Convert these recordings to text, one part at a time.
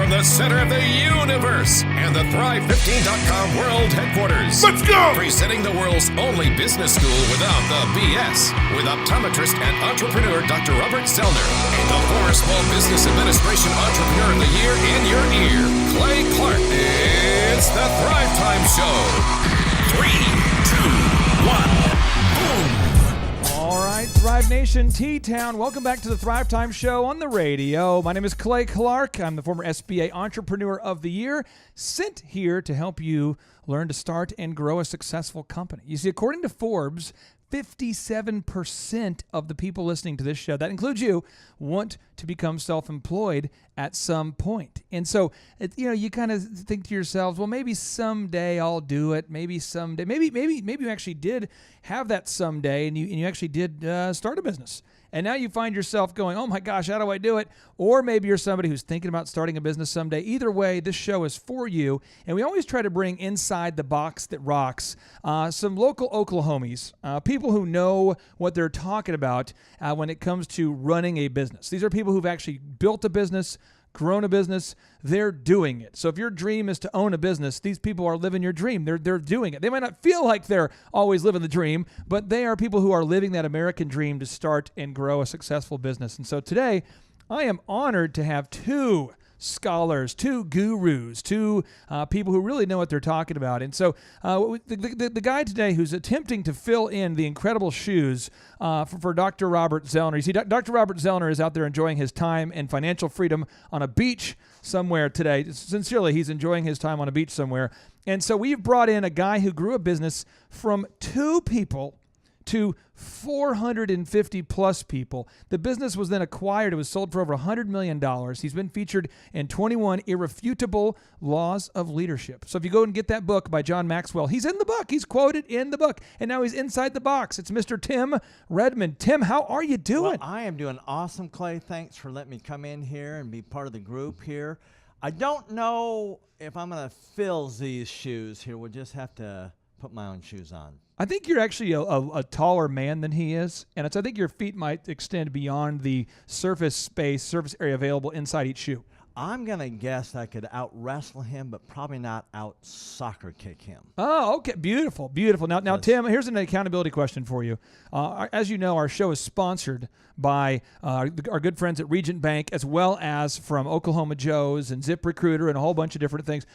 from the center of the universe and the Thrive15.com world headquarters. Let's go! Presenting the world's only business school without the BS, with optometrist and entrepreneur Dr. Robert Zellner, the former Small Business Administration Entrepreneur of the Year in your ear, Clay Clark. It's the Thrivetime Show. 3, 2, 1, boom! All right, Thrive Nation, T-Town, welcome back to the Thrivetime Show on the radio. My name is Clay Clark. I'm the former SBA Entrepreneur of the Year, sent here to help you learn to start and grow a successful company. You see, according to Forbes, 57% of the people listening to this show, that includes you, want to become self-employed at some point. And so, you kind of think to yourselves, well, maybe someday I'll do it. Maybe someday, maybe you actually did have that someday, and you actually did start a business. And now you find yourself going, oh my gosh, how do I do it? Or maybe you're somebody who's thinking about starting a business someday. Either way, this show is for you. And we always try to bring inside the box that rocks some local Oklahomies, people who know what they're talking about when it comes to running a business. These are people who've actually built a business, grown a business. They're doing it. So if your dream is to own a business, these people are living your dream. They're doing it. They might not feel like they're always living the dream, but they are people who are living that American dream to start and grow a successful business. And so today, I am honored to have two scholars, two gurus, two people who really know what they're talking about. And so the guy today who's attempting to fill in the incredible shoes for Dr. Robert Zellner. You see, Dr. Robert Zellner is out there enjoying his time and financial freedom on a beach somewhere today. Sincerely, he's enjoying his time on a beach somewhere. And so we've brought in a guy who grew a business from 2 people to 450 plus people. The business was then acquired. It was sold for over $100 million. He's been featured in 21 irrefutable laws of leadership. So if you go and get that book by John Maxwell, he's in the book. He's quoted in the book. And now he's inside the box. It's Mr. Tim Redmond. Tim, how are you doing? Well, I am doing awesome, Clay. Thanks for letting me come in here and be part of the group here. I don't know if I'm going to fill these shoes here. We'll just have to put my own shoes on. I think you're actually a taller man than he is, and I think your feet might extend beyond the surface area available inside each shoe. I'm going to guess I could out-wrestle him, but probably not out-soccer kick him. Oh, okay. Beautiful, beautiful. Now, Tim, here's an accountability question for you. As you know, our show is sponsored by our good friends at Regent Bank, as well as from Oklahoma Joe's and ZipRecruiter and a whole bunch of different things.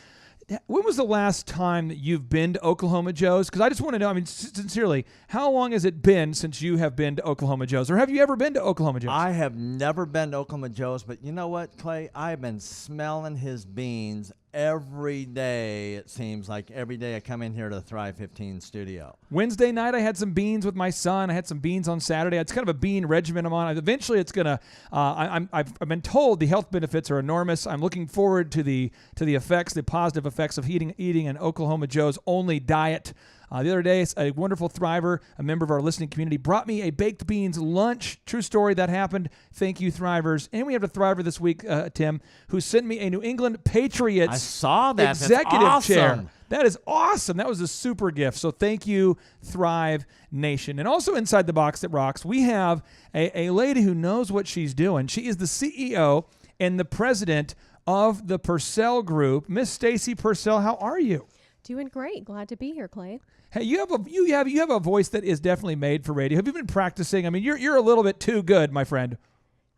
When was the last time that you've been to Oklahoma Joe's? Because I just want to know, sincerely, how long has it been since you have been to Oklahoma Joe's? Or have you ever been to Oklahoma Joe's? I have never been to Oklahoma Joe's, but you know what, Clay? I've been smelling his beans every day, it seems like. Every day I come in here to the Thrive 15 studio. Wednesday night, I had some beans with my son. I had some beans on Saturday. It's kind of a bean regimen I'm on. Eventually, it's going to, I've been told the health benefits are enormous. I'm looking forward to the effects, the positive effects of eating an Oklahoma Joe's only diet. The other day, a wonderful Thriver, a member of our listening community, brought me a baked beans lunch. True story, that happened. Thank you, Thrivers. And we have a Thriver this week, Tim, who sent me a New England Patriots I saw that. executive That's awesome. chair. That is awesome. That was a super gift. So thank you, Thrive Nation. And also inside the box that rocks, we have a lady who knows what she's doing. She is the CEO and the president of the Purcell Group. Miss Stacy Purcell, how are you? Doing great. Glad to be here, Clay. Hey, you have a voice that is definitely made for radio. Have you been practicing? I mean, you're a little bit too good, my friend.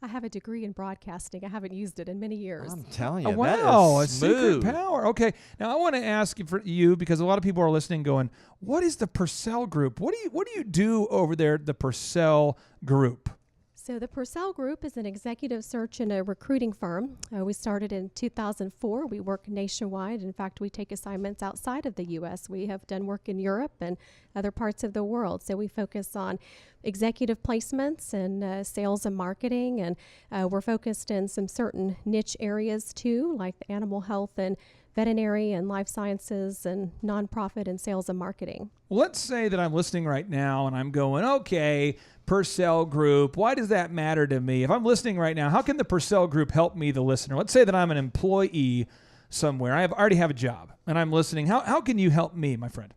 I have a degree in broadcasting. I haven't used it in many years. I'm telling you, wow, that is smooth. A secret power. Okay, now I want to ask you because a lot of people are listening, going, "What is the Purcell Group? What do you do over there, the Purcell Group?" So the Purcell Group is an executive search and a recruiting firm. We started in 2004. We work nationwide. In fact, we take assignments outside of the U.S. We have done work in Europe and other parts of the world. So we focus on executive placements and sales and marketing. And we're focused in some certain niche areas too, like the animal health and veterinary and life sciences and nonprofit and sales and marketing. Well, let's say that I'm listening right now and I'm going, okay, Purcell Group, why does that matter to me? If I'm listening right now, how can the Purcell Group help me, the listener? Let's say that I'm an employee somewhere. I already have a job and I'm listening. How can you help me, my friend?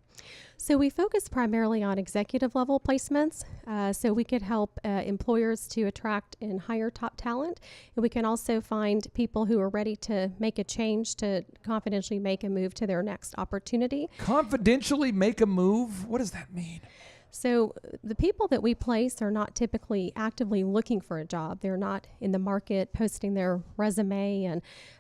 So we focus primarily on executive level placements. So we could help employers to attract and hire top talent. And we can also find people who are ready to make a change, to confidentially make a move to their next opportunity. Confidentially make a move? What does that mean? So the people that we place are not typically actively looking for a job. They're not in the market posting their resume,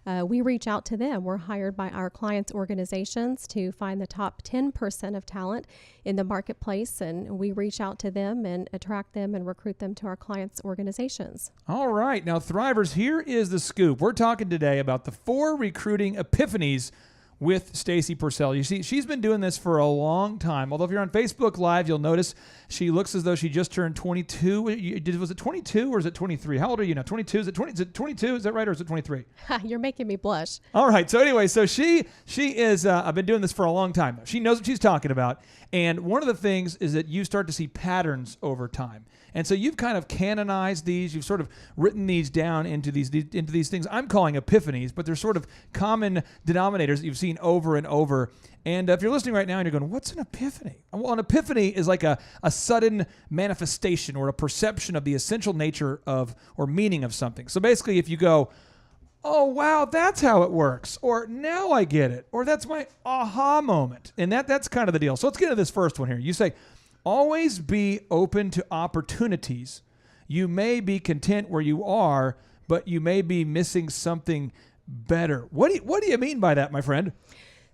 and we reach out to them. We're hired by our clients' organizations to find the top 10% of talent in the marketplace, and we reach out to them and attract them and recruit them to our clients' organizations. All right. Now, Thrivers, here is the scoop. We're talking today about the 4 recruiting epiphanies with Stacy Purcell. You see, she's been doing this for a long time. Although if you're on Facebook Live, you'll notice she looks as though she just turned 22. Was it 22 or is it 23? How old are you now? 22? Is it 22? Is that right, or is it 23? You're making me blush. All right. So anyway, so she is. I've been doing this for a long time. She knows what she's talking about. And one of the things is that you start to see patterns over time. And so you've kind of canonized these. You've sort of written these down into these things I'm calling epiphanies, but they're sort of common denominators that you've seen over and over. And if you're listening right now and you're going, what's an epiphany? Well, an epiphany is like a sudden manifestation or a perception of the essential nature of or meaning of something. So basically, if you go, oh, wow, that's how it works, or now I get it, or that's my aha moment, and that's kind of the deal. So let's get into this first one here. You say, always be open to opportunities. You may be content where you are, but you may be missing something better. What do you mean by that, my friend?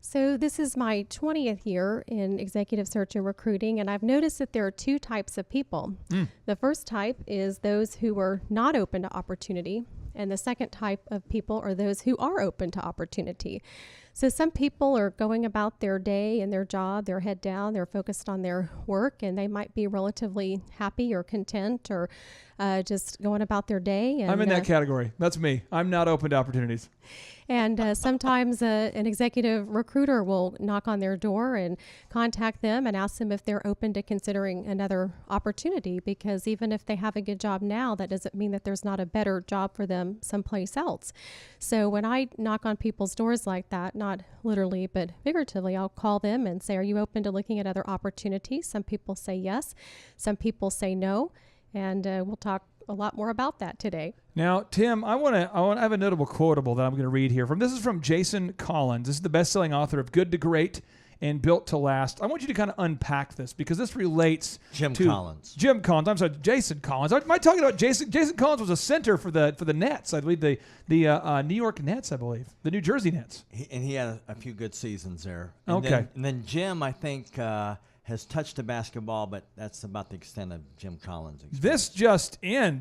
So this is my 20th year in executive search and recruiting, and I've noticed that there are 2 types of people. The first type is those who are not open to opportunity, and the second type of people are those who are open to opportunity. So some people are going about their day and their job, they're head down, they're focused on their work, and they might be relatively happy or content or just going about their day. And, I'm in that category. That's me. I'm not open to opportunities. And sometimes an executive recruiter will knock on their door and contact them and ask them if they're open to considering another opportunity, because even if they have a good job now, that doesn't mean that there's not a better job for them someplace else. So when I knock on people's doors like that, not literally but figuratively, I'll call them and say, are you open to looking at other opportunities? Some people say yes, some people say no, and we'll talk a lot more about that today. Now, Tim, I have a notable quotable that I'm going to read here from. This is from Jason Collins. This is the best-selling author of Good to Great and Built to Last. I want you to kind of unpack this because this relates to Jim Collins. I'm sorry, Jason Collins. Am I talking about Jason? Jason Collins was a center for the Nets. I believe the New York Nets. I believe the New Jersey Nets. He had a few good seasons there. Okay. And then Jim, I think, has touched the basketball, but that's about the extent of Jim Collins' experience. This just in,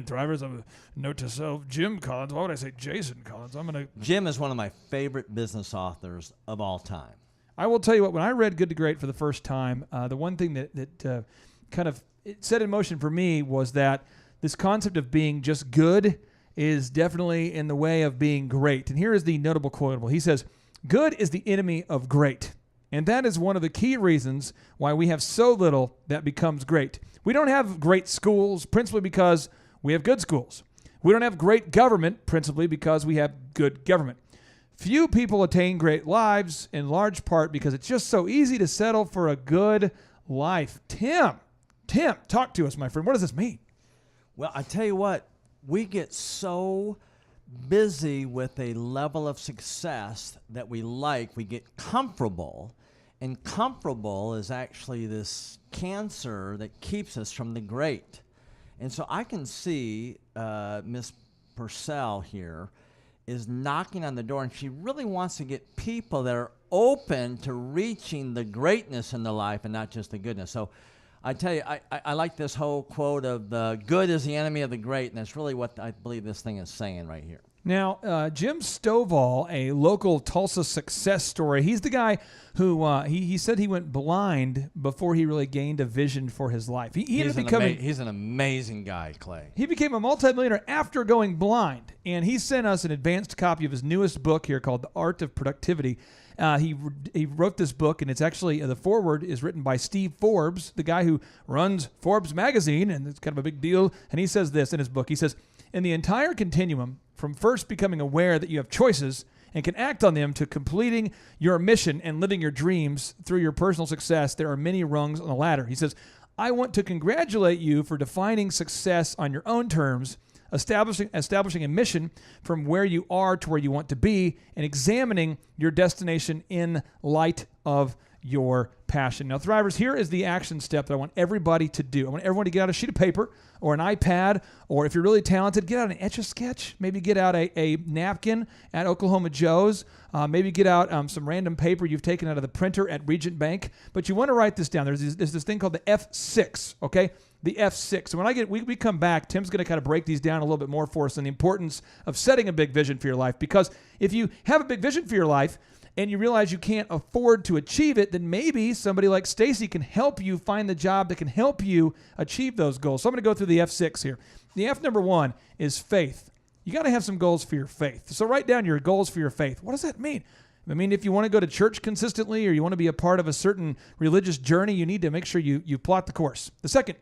Thrivers. A note to self: Jim Collins. Why would I say Jason Collins? Jim is one of my favorite business authors of all time. I will tell you what, when I read Good to Great for the first time, the one thing that kind of it set in motion for me was that this concept of being just good is definitely in the way of being great. And here is the notable quotable. He says, good is the enemy of great. And that is one of the key reasons why we have so little that becomes great. We don't have great schools principally because we have good schools. We don't have great government principally because we have good government. Few people attain great lives in large part because it's just so easy to settle for a good life. Tim, talk to us, my friend. What does this mean? Well, I tell you what, we get so busy with a level of success that we like. We get comfortable, and comfortable is actually this cancer that keeps us from the great. And so I can see Miss Purcell here is knocking on the door, and she really wants to get people that are open to reaching the greatness in the life and not just the goodness. So I tell you, I like this whole quote of the good is the enemy of the great, and that's really what I believe this thing is saying right here. Now, Jim Stovall, a local Tulsa success story, he's the guy who he said he went blind before he really gained a vision for his life. He's an amazing guy, Clay. He became a multimillionaire after going blind, and he sent us an advanced copy of his newest book here called The Art of Productivity. He wrote this book, and it's actually the foreword is written by Steve Forbes, the guy who runs Forbes magazine, and it's kind of a big deal. And he says this in his book. He says, in the entire continuum from first becoming aware that you have choices and can act on them to completing your mission and living your dreams through your personal success, there are many rungs on the ladder. He says, I want to congratulate you for defining success on your own terms, establishing a mission from where you are to where you want to be, and examining your destination in light of your passion. Now, Thrivers, here is the action step that I want everybody to do. I want everyone to get out a sheet of paper or an iPad, or if you're really talented, get out an Etch-a-Sketch. Maybe get out a napkin at Oklahoma Joe's. Maybe get out some random paper you've taken out of the printer at Regent Bank. But you want to write this down. There's this thing called the F6, okay? The F6. So when we come back, Tim's going to kind of break these down a little bit more for us and the importance of setting a big vision for your life. Because if you have a big vision for your life and you realize you can't afford to achieve it, then maybe somebody like Stacy can help you find the job that can help you achieve those goals. So I'm going to go through the F6 here. The F number 1 is faith. You got to have some goals for your faith. So write down your goals for your faith. What does that mean? I mean, if you want to go to church consistently or you want to be a part of a certain religious journey, you need to make sure you plot the course. The second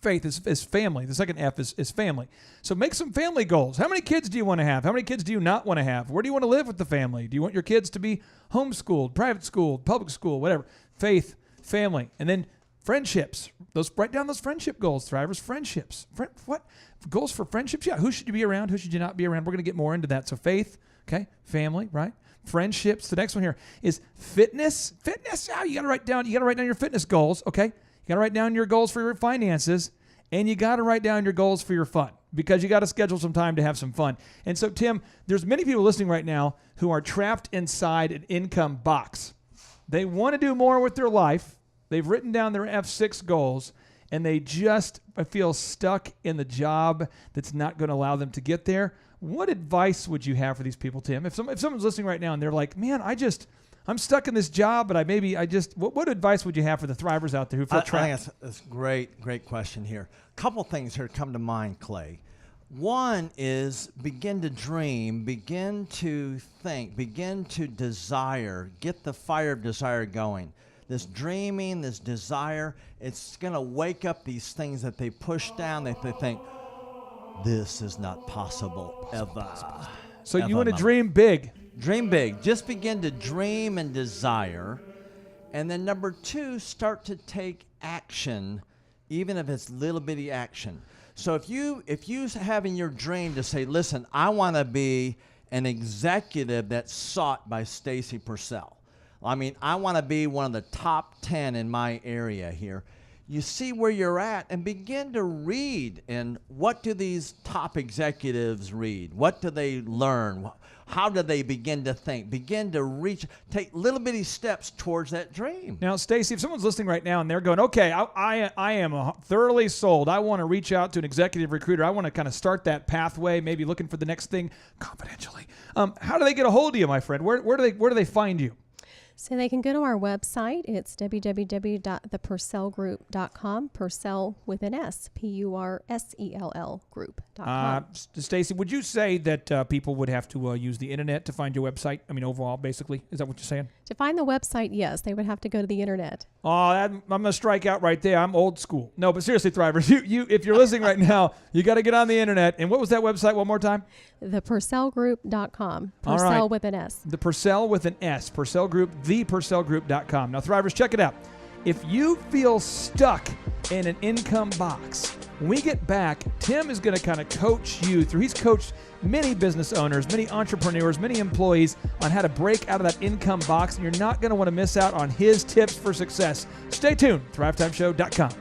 faith is family. The second F is family. So make some family goals. How many kids do you want to have? How many kids do you not want to have? Where do you want to live with the family? Do you want your kids to be homeschooled, private schooled, public school, whatever? Faith, family. And then friendships. Write down those friendship goals, Thrivers. Friendships. What? Goals for friendships? Yeah. Who should you be around? Who should you not be around? We're going to get more into that. So faith, okay, family, right? Friendships. The next one here is fitness. Fitness. Yeah, you got to write down your fitness goals, okay? You got to write down your goals for your finances, and you got to write down your goals for your fun, because you got to schedule some time to have some fun. And so, Tim, there's many people listening right now who are trapped inside an income box. They want to do more with their life. They've written down their F6 goals, and they just feel stuck in the job that's not going to allow them to get there. What advice would you have for these people, Tim? If someone's listening right now and they're like, man, I'm stuck in this job, but what advice would you have for the Thrivers out there who feel trapped? I think that's great question here. A couple things here come to mind, Clay. One is begin to dream, begin to think, begin to desire, get the fire of desire going. This dreaming, this desire, it's going to wake up these things that they push down, that they think, this is not possible ever. So you want to dream big. Dream big. Just begin to dream and desire. And then number 2, start to take action, even if it's little bitty action. So if you have in your dream to say, listen, I want to be an executive that's sought by Stacy Purcell. I mean, I want to be one of the top 10 in my area here. You see where you're at and begin to read. And what do these top executives read? What do they learn? How do they begin to think? Begin to reach, take little bitty steps towards that dream. Now, Stacy, if someone's listening right now and they're going, okay, I am thoroughly sold. I want to reach out to an executive recruiter. I want to kind of start that pathway, maybe looking for the next thing confidentially. How do they get a hold of you, my friend? Where do they find you? So they can go to our website. It's www.thepurcellgroup.com. Purcell with an S, Purcell group.com. Stacy, would you say that people would have to use the internet to find your website? I mean, overall, basically, is that what you're saying? To find the website, yes, they would have to go to the internet. Oh, I'm going to strike out right there. I'm old school. No, but seriously, Thrivers, you if you're listening right now, you got to get on the internet. And what was that website one more time? Thepurcellgroup.com. Purcell All right. with an S. The Purcell with an S. Purcell Group, thepurcellgroup.com. Now, Thrivers, check it out. If you feel stuck in an income box, when we get back, Tim is going to kind of coach you through. He's coached many business owners, many entrepreneurs, many employees on how to break out of that income box, and you're not going to want to miss out on his tips for success. Stay tuned. ThriveTimeShow.com.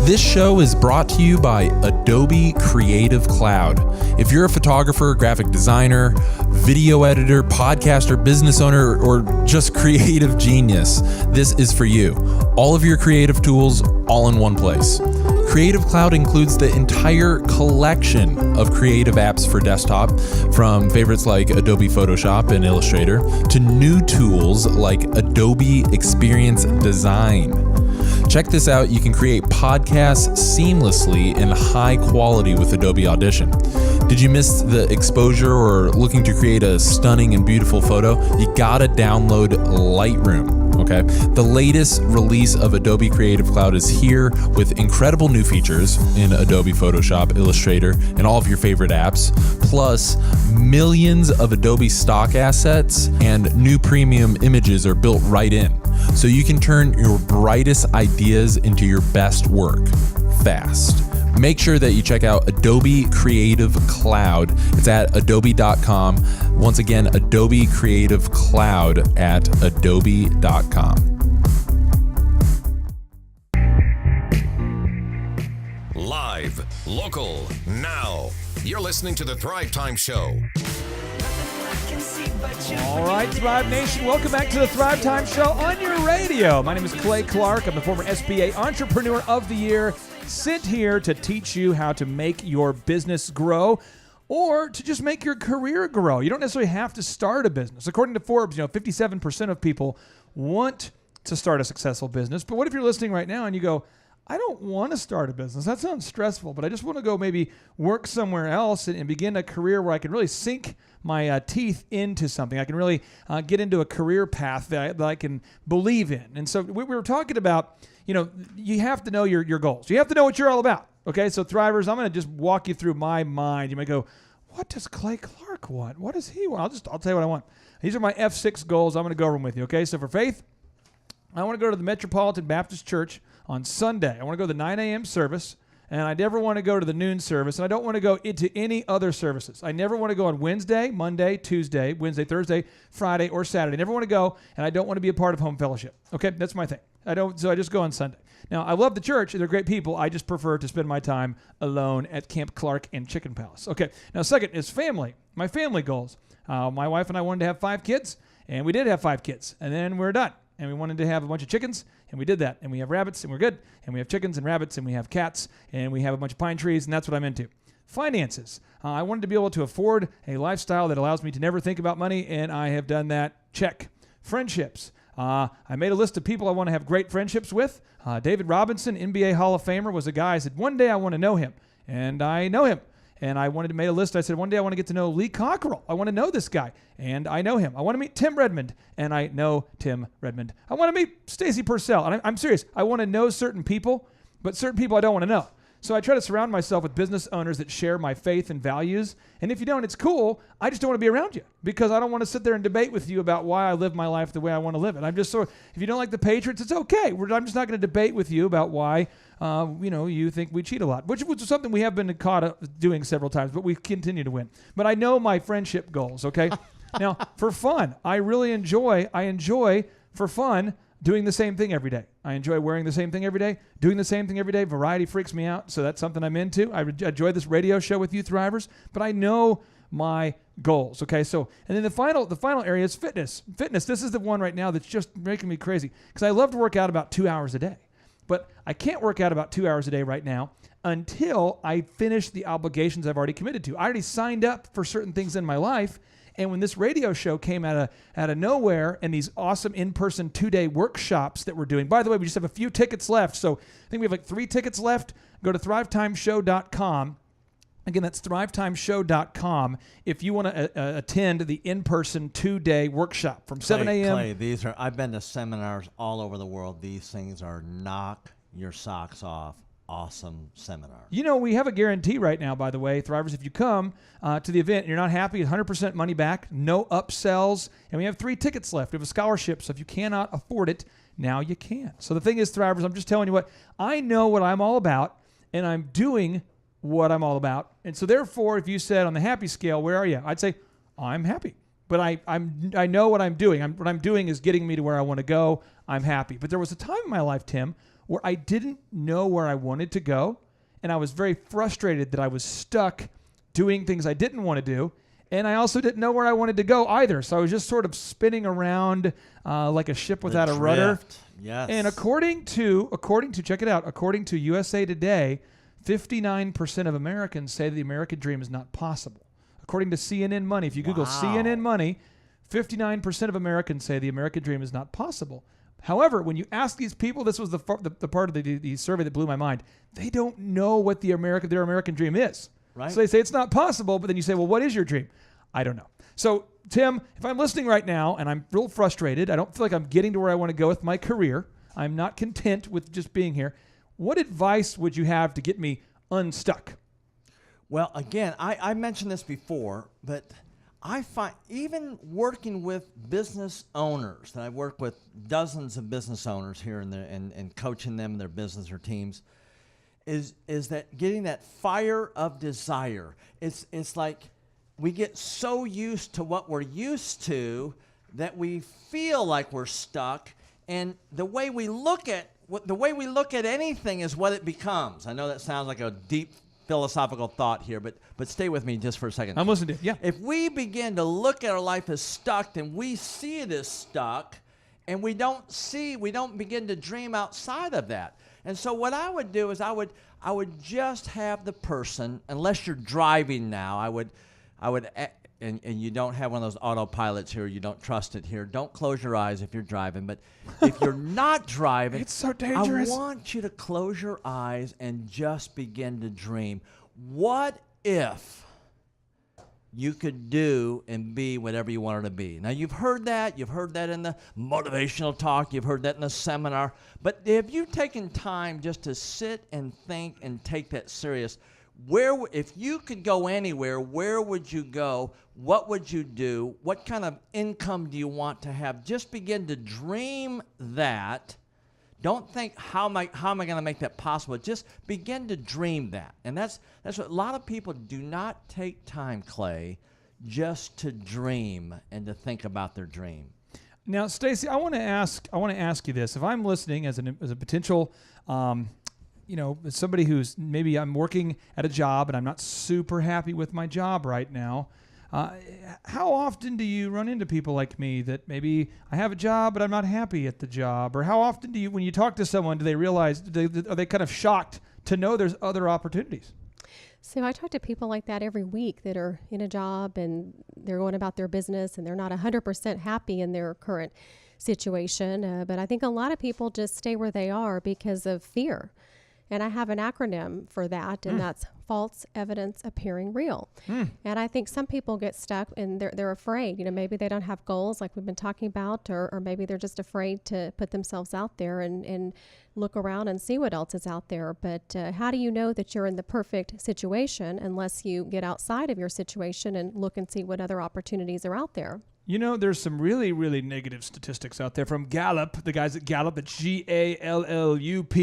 This show is brought to you by Adobe Creative Cloud. If you're a photographer, graphic designer, video editor, podcaster, business owner, or just creative genius, this is for you. All of your creative tools, all in one place. Creative Cloud includes the entire collection of creative apps for desktop, from favorites like Adobe Photoshop and Illustrator to new tools like Adobe Experience Design. Check this out. You can create podcasts seamlessly and high quality with Adobe Audition. Did you miss the exposure or looking to create a stunning and beautiful photo? You gotta download Lightroom. Okay. The latest release of Adobe Creative Cloud is here with incredible new features in Adobe Photoshop, Illustrator, and all of your favorite apps, plus millions of Adobe stock assets and new premium images are built right in. So you can turn your brightest ideas into your best work fast. Make sure that you check out Adobe Creative Cloud. It's at adobe.com. Once again, Adobe Creative Cloud at adobe.com. Live, local, now. You're listening to the Thrivetime Show. All right, Thrive Nation, welcome back to the Thrivetime Show on your radio. My name is Clay Clark. I'm the former SBA Entrepreneur of the Year, sent here to teach you how to make your business grow or to just make your career grow. You don't necessarily have to start a business. According to Forbes, 57% of people want to start a successful business. But what if you're listening right now and you go, I don't want to start a business. That sounds stressful, but I just want to go maybe work somewhere else and begin a career where I can really sink my teeth into something. I can really get into a career path that I can believe in. And so we were talking about, you have to know your goals. You have to know what you're all about. Okay, so Thrivers, I'm going to just walk you through my mind. You might go, what does Clay Clark want? What does he want? I'll tell you what I want. These are my F6 goals. I'm going to go over them with you. Okay, so for faith, I want to go to the Metropolitan Baptist Church on Sunday. I want to go to the 9 a.m. service, and I never want to go to the noon service, and I don't want to go into any other services. I never want to go on Wednesday, Monday, Tuesday, Wednesday, Thursday, Friday, or Saturday. I never want to go, and I don't want to be a part of home fellowship. Okay, that's my thing. So I just go on Sunday. Now, I love the church. They're great people. I just prefer to spend my time alone at Camp Clark and Chicken Palace. Okay, now second is family. My family goals. My wife and I wanted to have 5 kids, and we did have 5 kids, and then we're done. And we wanted to have a bunch of chickens, and we did that. And we have rabbits, and we're good. And we have chickens and rabbits, and we have cats, and we have a bunch of pine trees, and that's what I'm into. Finances. I wanted to be able to afford a lifestyle that allows me to never think about money, and I have done that. Check. Friendships. I made a list of people I want to have great friendships with. David Robinson, NBA Hall of Famer, was a guy. I said, one day I want to know him, and I know him. And I wanted to make a list. I said, one day I want to get to know Lee Cockrell. I want to know this guy, and I know him. I want to meet Tim Redmond, and I know Tim Redmond. I want to meet Stacy Purcell, and I'm serious. I want to know certain people, but certain people I don't want to know. So I try to surround myself with business owners that share my faith and values. And if you don't, it's cool. I just don't want to be around you because I don't want to sit there and debate with you about why I live my life the way I want to live it. I'm just if you don't like the Patriots, it's okay. I'm just not going to debate with you about why, you think we cheat a lot, which was something we have been caught doing several times, but we continue to win. But I know my friendship goals, okay? Now, for fun, I enjoy for fun doing the same thing every day. I enjoy wearing the same thing every day, doing the same thing every day. Variety freaks me out, so that's something I'm into. I enjoy this radio show with you Thrivers, but I know my goals, okay? So, and then the final area is fitness. Fitness, this is the one right now that's just making me crazy because I love to work out about 2 hours a day, but I can't work out about 2 hours a day right now until I finish the obligations I've already committed to. I already signed up for certain things in my life. And when this radio show came out of nowhere and these awesome in-person 2-day workshops that we're doing, by the way, we just have a few tickets left. So I think we have 3 tickets left. Go to thrivetimeshow.com. Again, that's thrivetimeshow.com if you want to attend the in-person 2-day workshop from 7 a.m. Clay, I've been to seminars all over the world. These things are knock your socks off. Awesome seminar. We have a guarantee right now, by the way, Thrivers. If you come to the event and you're not happy, 100% money back, no upsells, and we have 3 tickets left. We have a scholarship, so if you cannot afford it, now you can. So the thing is, Thrivers, I'm just telling you what, I know what I'm all about, and I'm doing what I'm all about. And so therefore, if you said on the happy scale, where are you? I'd say, I'm happy. But I know what I'm doing. What I'm doing is getting me to where I want to go. I'm happy. But there was a time in my life, Tim, where I didn't know where I wanted to go, and I was very frustrated that I was stuck doing things I didn't want to do, and I also didn't know where I wanted to go either. So I was just sort of spinning around like a ship without a rudder. Yes. And according to check it out, according to USA Today, 59% of Americans say the American dream is not possible. According to CNN Money, if you Google CNN Money, 59% of Americans say the American dream is not possible. However, when you ask these people, this was the part of the survey that blew my mind. They don't know what their American dream is. Right. So they say it's not possible, but then you say, well, what is your dream? I don't know. So Tim, if I'm listening right now and I'm real frustrated, I don't feel like I'm getting to where I want to go with my career, I'm not content with just being here, what advice would you have to get me unstuck? Well, again, I mentioned this before, but I find even working with business owners, and I work with dozens of business owners here and coaching them in their business or teams, is that getting that fire of desire. It's like we get so used to what we're used to that we feel like we're stuck, and the way we look at anything is what it becomes. I know that sounds like a deep philosophical thought here, but stay with me just for a second. I'm listening to you. Yeah. If we begin to look at our life as stuck, then we see it as stuck, and we don't begin to dream outside of that. And so what I would do is I would just have the person, unless you're driving now, I would and you don't have one of those autopilots here, you don't trust it here, don't close your eyes if you're driving. But if you're not driving, it's so dangerous. I want you to close your eyes and just begin to dream. What if you could do and be whatever you wanted to be? Now, you've heard that in the motivational talk, you've heard that in the seminar, but have you taken time just to sit and think and take that serious? If you could go anywhere, where would you go? What would you do? What kind of income do you want to have? Just begin to dream that. Don't think, how am I going to make that possible? Just begin to dream that. And that's what a lot of people do not take time, Clay, just to dream and to think about their dream. Now, Stacy, I want to ask you this. If I'm listening as a potential somebody who's maybe I'm working at a job and I'm not super happy with my job right now. How often do you run into people like me that maybe I have a job but I'm not happy at the job? Or how often when you talk to someone, do they realize, are they kind of shocked to know there's other opportunities? So I talk to people like that every week that are in a job and they're going about their business and they're not 100% happy in their current situation. But I think a lot of people just stay where they are because of fear. And I have an acronym for that, and that's false evidence appearing real. And I think some people get stuck and they're afraid. Maybe they don't have goals like we've been talking about, or maybe they're just afraid to put themselves out there and look around and see what else is out there. But how do you know that you're in the perfect situation unless you get outside of your situation and look and see what other opportunities are out there? There's some really, really negative statistics out there from Gallup, the guys at Gallup, at Gallup.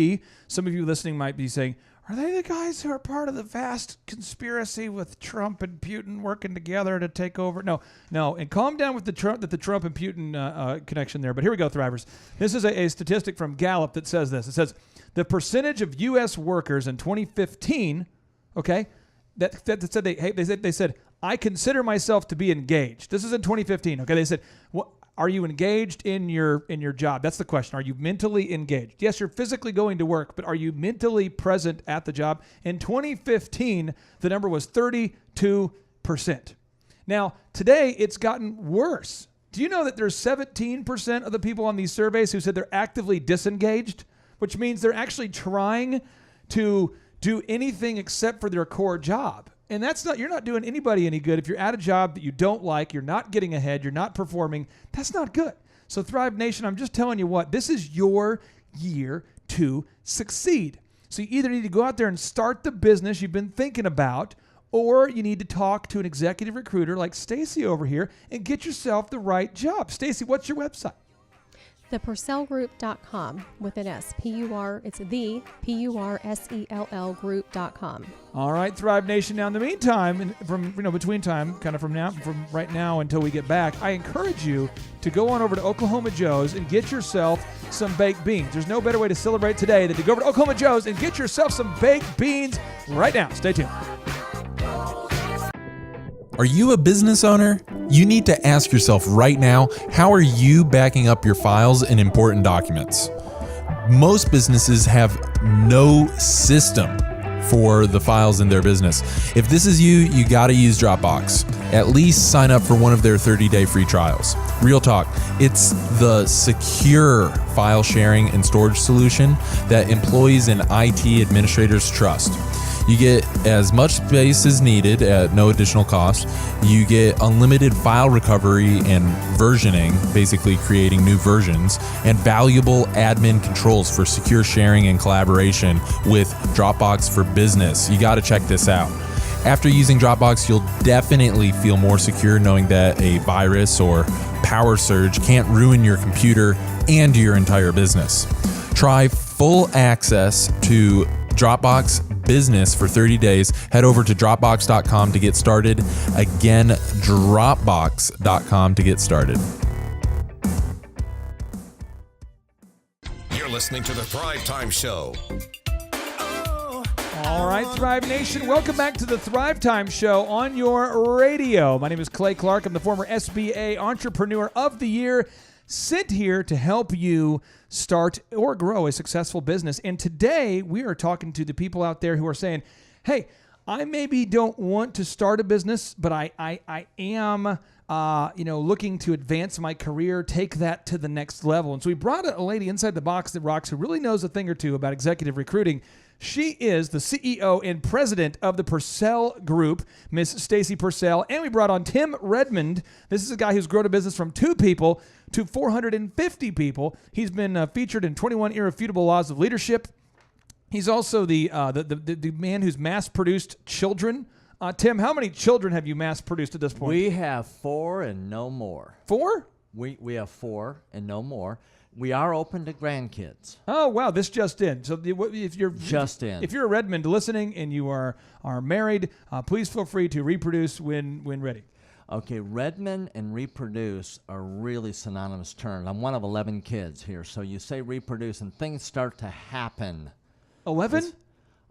Some of you listening might be saying, are they the guys who are part of the vast conspiracy with Trump and Putin working together to take over? No. And calm down with the Trump and Putin connection there. But here we go, Thrivers. This is a statistic from Gallup that says this. It says the percentage of U.S. workers in 2015, okay, that said they said, I consider myself to be engaged. This is in 2015. Okay, they said, are you engaged in your job? That's the question. Are you mentally engaged? Yes, you're physically going to work, but are you mentally present at the job? In 2015, the number was 32%. Now, today it's gotten worse. Do you know that there's 17% of the people on these surveys who said they're actively disengaged, which means they're actually trying to do anything except for their core job? And you're not doing anybody any good. If you're at a job that you don't like, you're not getting ahead, you're not performing, that's not good. So Thrive Nation, I'm just telling you what, this is your year to succeed. So you either need to go out there and start the business you've been thinking about, or you need to talk to an executive recruiter like Stacy over here and get yourself the right job. Stacy, what's your website? thepurcellgroup.com with an S. It's the Purcell group.com. All right, Thrive Nation. Now, in the meantime, between time, from right now until we get back, I encourage you to go on over to Oklahoma Joe's and get yourself some baked beans. There's no better way to celebrate today than to go over to Oklahoma Joe's and get yourself some baked beans right now. Stay tuned. Are you a business owner? You need to ask yourself right now, how are you backing up your files and important documents? Most businesses have no system for the files in their business. If this is you, you got to use Dropbox. At least sign up for one of their 30-day free trials. Real talk, it's the secure file sharing and storage solution that employees and IT administrators trust. You get as much space as needed at no additional cost. You get unlimited file recovery and versioning, basically creating new versions, and valuable admin controls for secure sharing and collaboration with Dropbox for Business. You got to check this out. After using Dropbox, you'll definitely feel more secure knowing that a virus or power surge can't ruin your computer and your entire business. Try full access to Dropbox Business for 30 days. Head over to Dropbox.com to get started. Again, Dropbox.com to get started. You're listening to the Thrivetime Show. All right, Thrive Nation, welcome back to the Thrivetime Show on your radio. My name is Clay Clark. I'm the former SBA Entrepreneur of the Year, sent here to help you start or grow a successful business. And today we are talking to the people out there who are saying, hey, I maybe don't want to start a business, but I am looking to advance my career, take that to the next level. And so we brought a lady inside the box that rocks who really knows a thing or two about executive recruiting. She is the CEO and president of the Purcell Group, Miss Stacy Purcell. And we brought on Tim Redmond. This is a guy who's grown a business from 2 people to 450 people. He's been featured in 21 Irrefutable Laws of Leadership. He's also the man who's mass-produced children. Tim, how many children have you mass-produced at this point? We have 4 and no more. 4? We have 4 and no more. We are open to grandkids. Oh, wow. This just in. So if you're if you're a Redmond listening and you are married, please feel free to reproduce when ready. Okay, Redmond and reproduce are really synonymous terms. I'm one of 11 kids here. So you say reproduce and things start to happen. 11?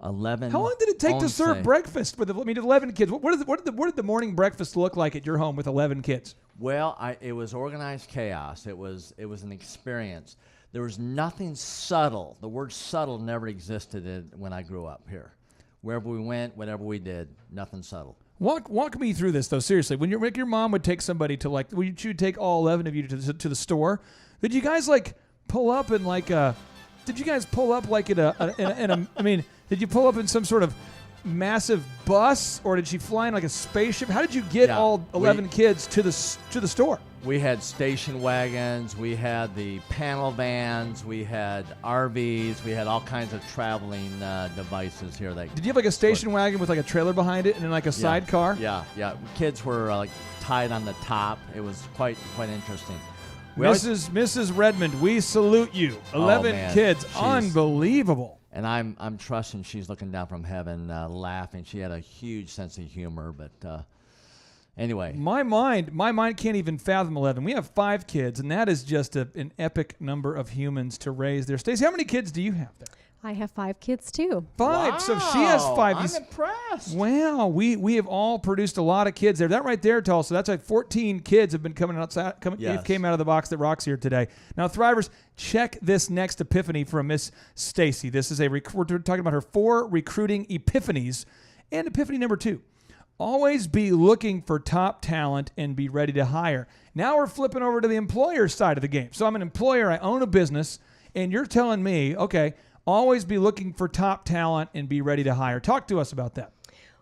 11. How long did it take to serve breakfast with 11 kids? What did the morning breakfast look like at your home with 11 kids? Well, it was organized chaos. It was an experience. There was nothing subtle. The word subtle never existed when I grew up here. Wherever we went, whatever we did, nothing subtle. Walk me through this though. Seriously, when your mom would take somebody to she would take all 11 of you to the store. Did you guys pull up in Did you guys pull up did you pull up in some sort of massive bus, or did she fly in like a spaceship? How did you get all 11 kids to the store? We had station wagons, we had the panel vans, we had RVs, we had all kinds of traveling devices here. Did you have a station wagon with a trailer behind it and then a sidecar? Yeah. Kids were tied on the top. It was quite interesting. Mrs. Redmond, we salute you. 11 kids, unbelievable. And I'm trusting she's looking down from heaven, laughing. She had a huge sense of humor, but anyway. My mind can't even fathom 11. We have 5 kids, and that is just an epic number of humans to raise there. Stacey, how many kids do you have there? I have 5 kids too. 5. Wow, so she has 5. I'm impressed. Wow, we have all produced a lot of kids there. That right there, Tulsa, that's 14 kids have been coming outside. Came out of the box that rocks here today. Now, Thrivers, check this next epiphany from Miss Stacy. This is we're talking about her 4 recruiting epiphanies, and epiphany number 2. Always be looking for top talent and be ready to hire. Now we're flipping over to the employer side of the game. So I'm an employer, I own a business, and you're telling me, okay, always be looking for top talent and be ready to hire. Talk to us about that.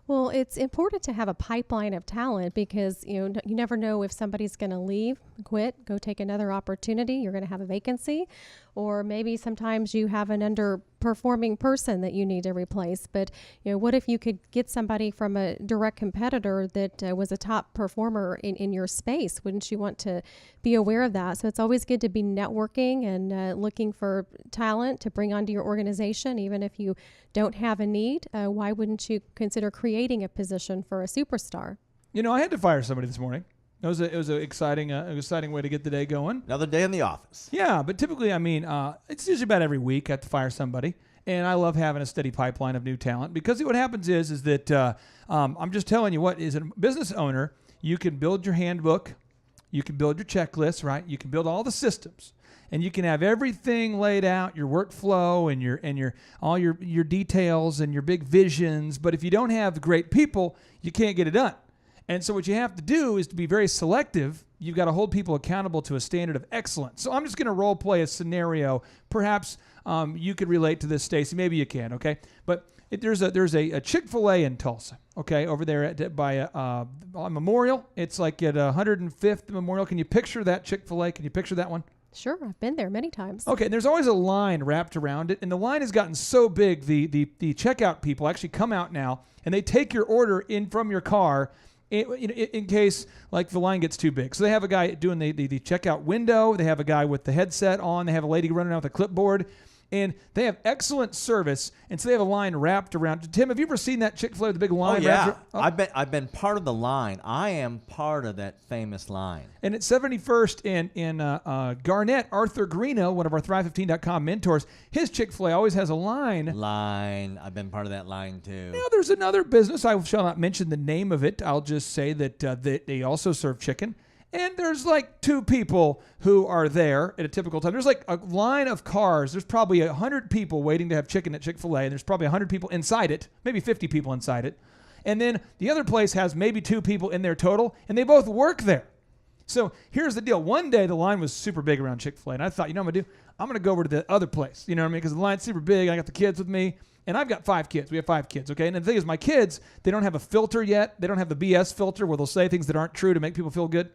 Well, it's important to have a pipeline of talent because you never know if somebody's going to leave, quit, go take another opportunity. You're going to have a vacancy, or maybe sometimes you have an underperforming person that you need to replace. But what if you could get somebody from a direct competitor that was a top performer in your space? Wouldn't you want to be aware of that? So it's always good to be networking and looking for talent to bring onto your organization, even if you don't have a need. Why wouldn't you consider creating a position for a superstar? I had to fire somebody this morning. It was an exciting way to get the day going. Another day in the office. Yeah, but typically, it's usually about every week I have to fire somebody. And I love having a steady pipeline of new talent because what happens is that I'm just telling you what, as a business owner, you can build your handbook, you can build your checklist, right? You can build all the systems. And you can have everything laid out, your workflow and all your details and your big visions. But if you don't have great people, you can't get it done. And so what you have to do is to be very selective. You've got to hold people accountable to a standard of excellence. So I'm just going to role play a scenario. Perhaps you could relate to this, Stacy. Maybe you can, okay? But there's a Chick-fil-A in Tulsa, okay, over there by Memorial. It's like at 105th Memorial. Can you picture that Chick-fil-A? Can you picture that one? Sure, I've been there many times. Okay, and there's always a line wrapped around it, and the line has gotten so big, the checkout people actually come out now, and they take your order in from your car in case like the line gets too big. So they have a guy doing the checkout window. They have a guy with the headset on. They have a lady running around with a clipboard. And they have excellent service, and so they have a line wrapped around. Tim, have you ever seen that Chick-fil-A with the big line? Oh, yeah. wrapped I've been part of the line. I am part of that famous line. And at 71st in Garnett, Arthur Greeno, one of our Thrive15.com mentors, his Chick-fil-A always has a line. I've been part of that line, too. Now, there's another business. I shall not mention the name of it. I'll just say that they also serve chicken. And there's like 2 people who are there at a typical time. There's like a line of cars. There's probably 100 people waiting to have chicken at Chick-fil-A. And there's probably 100 people inside it, maybe 50 people inside it. And then the other place has maybe 2 people in there total, and they both work there. So here's the deal. One day the line was super big around Chick-fil-A, and I thought, you know what I'm going to do? I'm going to go over to the other place. You know what I mean? Because the line's super big. I got the kids with me. And I've got 5 kids. We have 5 kids, okay? And the thing is, my kids, they don't have a filter yet. They don't have the BS filter where they'll say things that aren't true to make people feel good.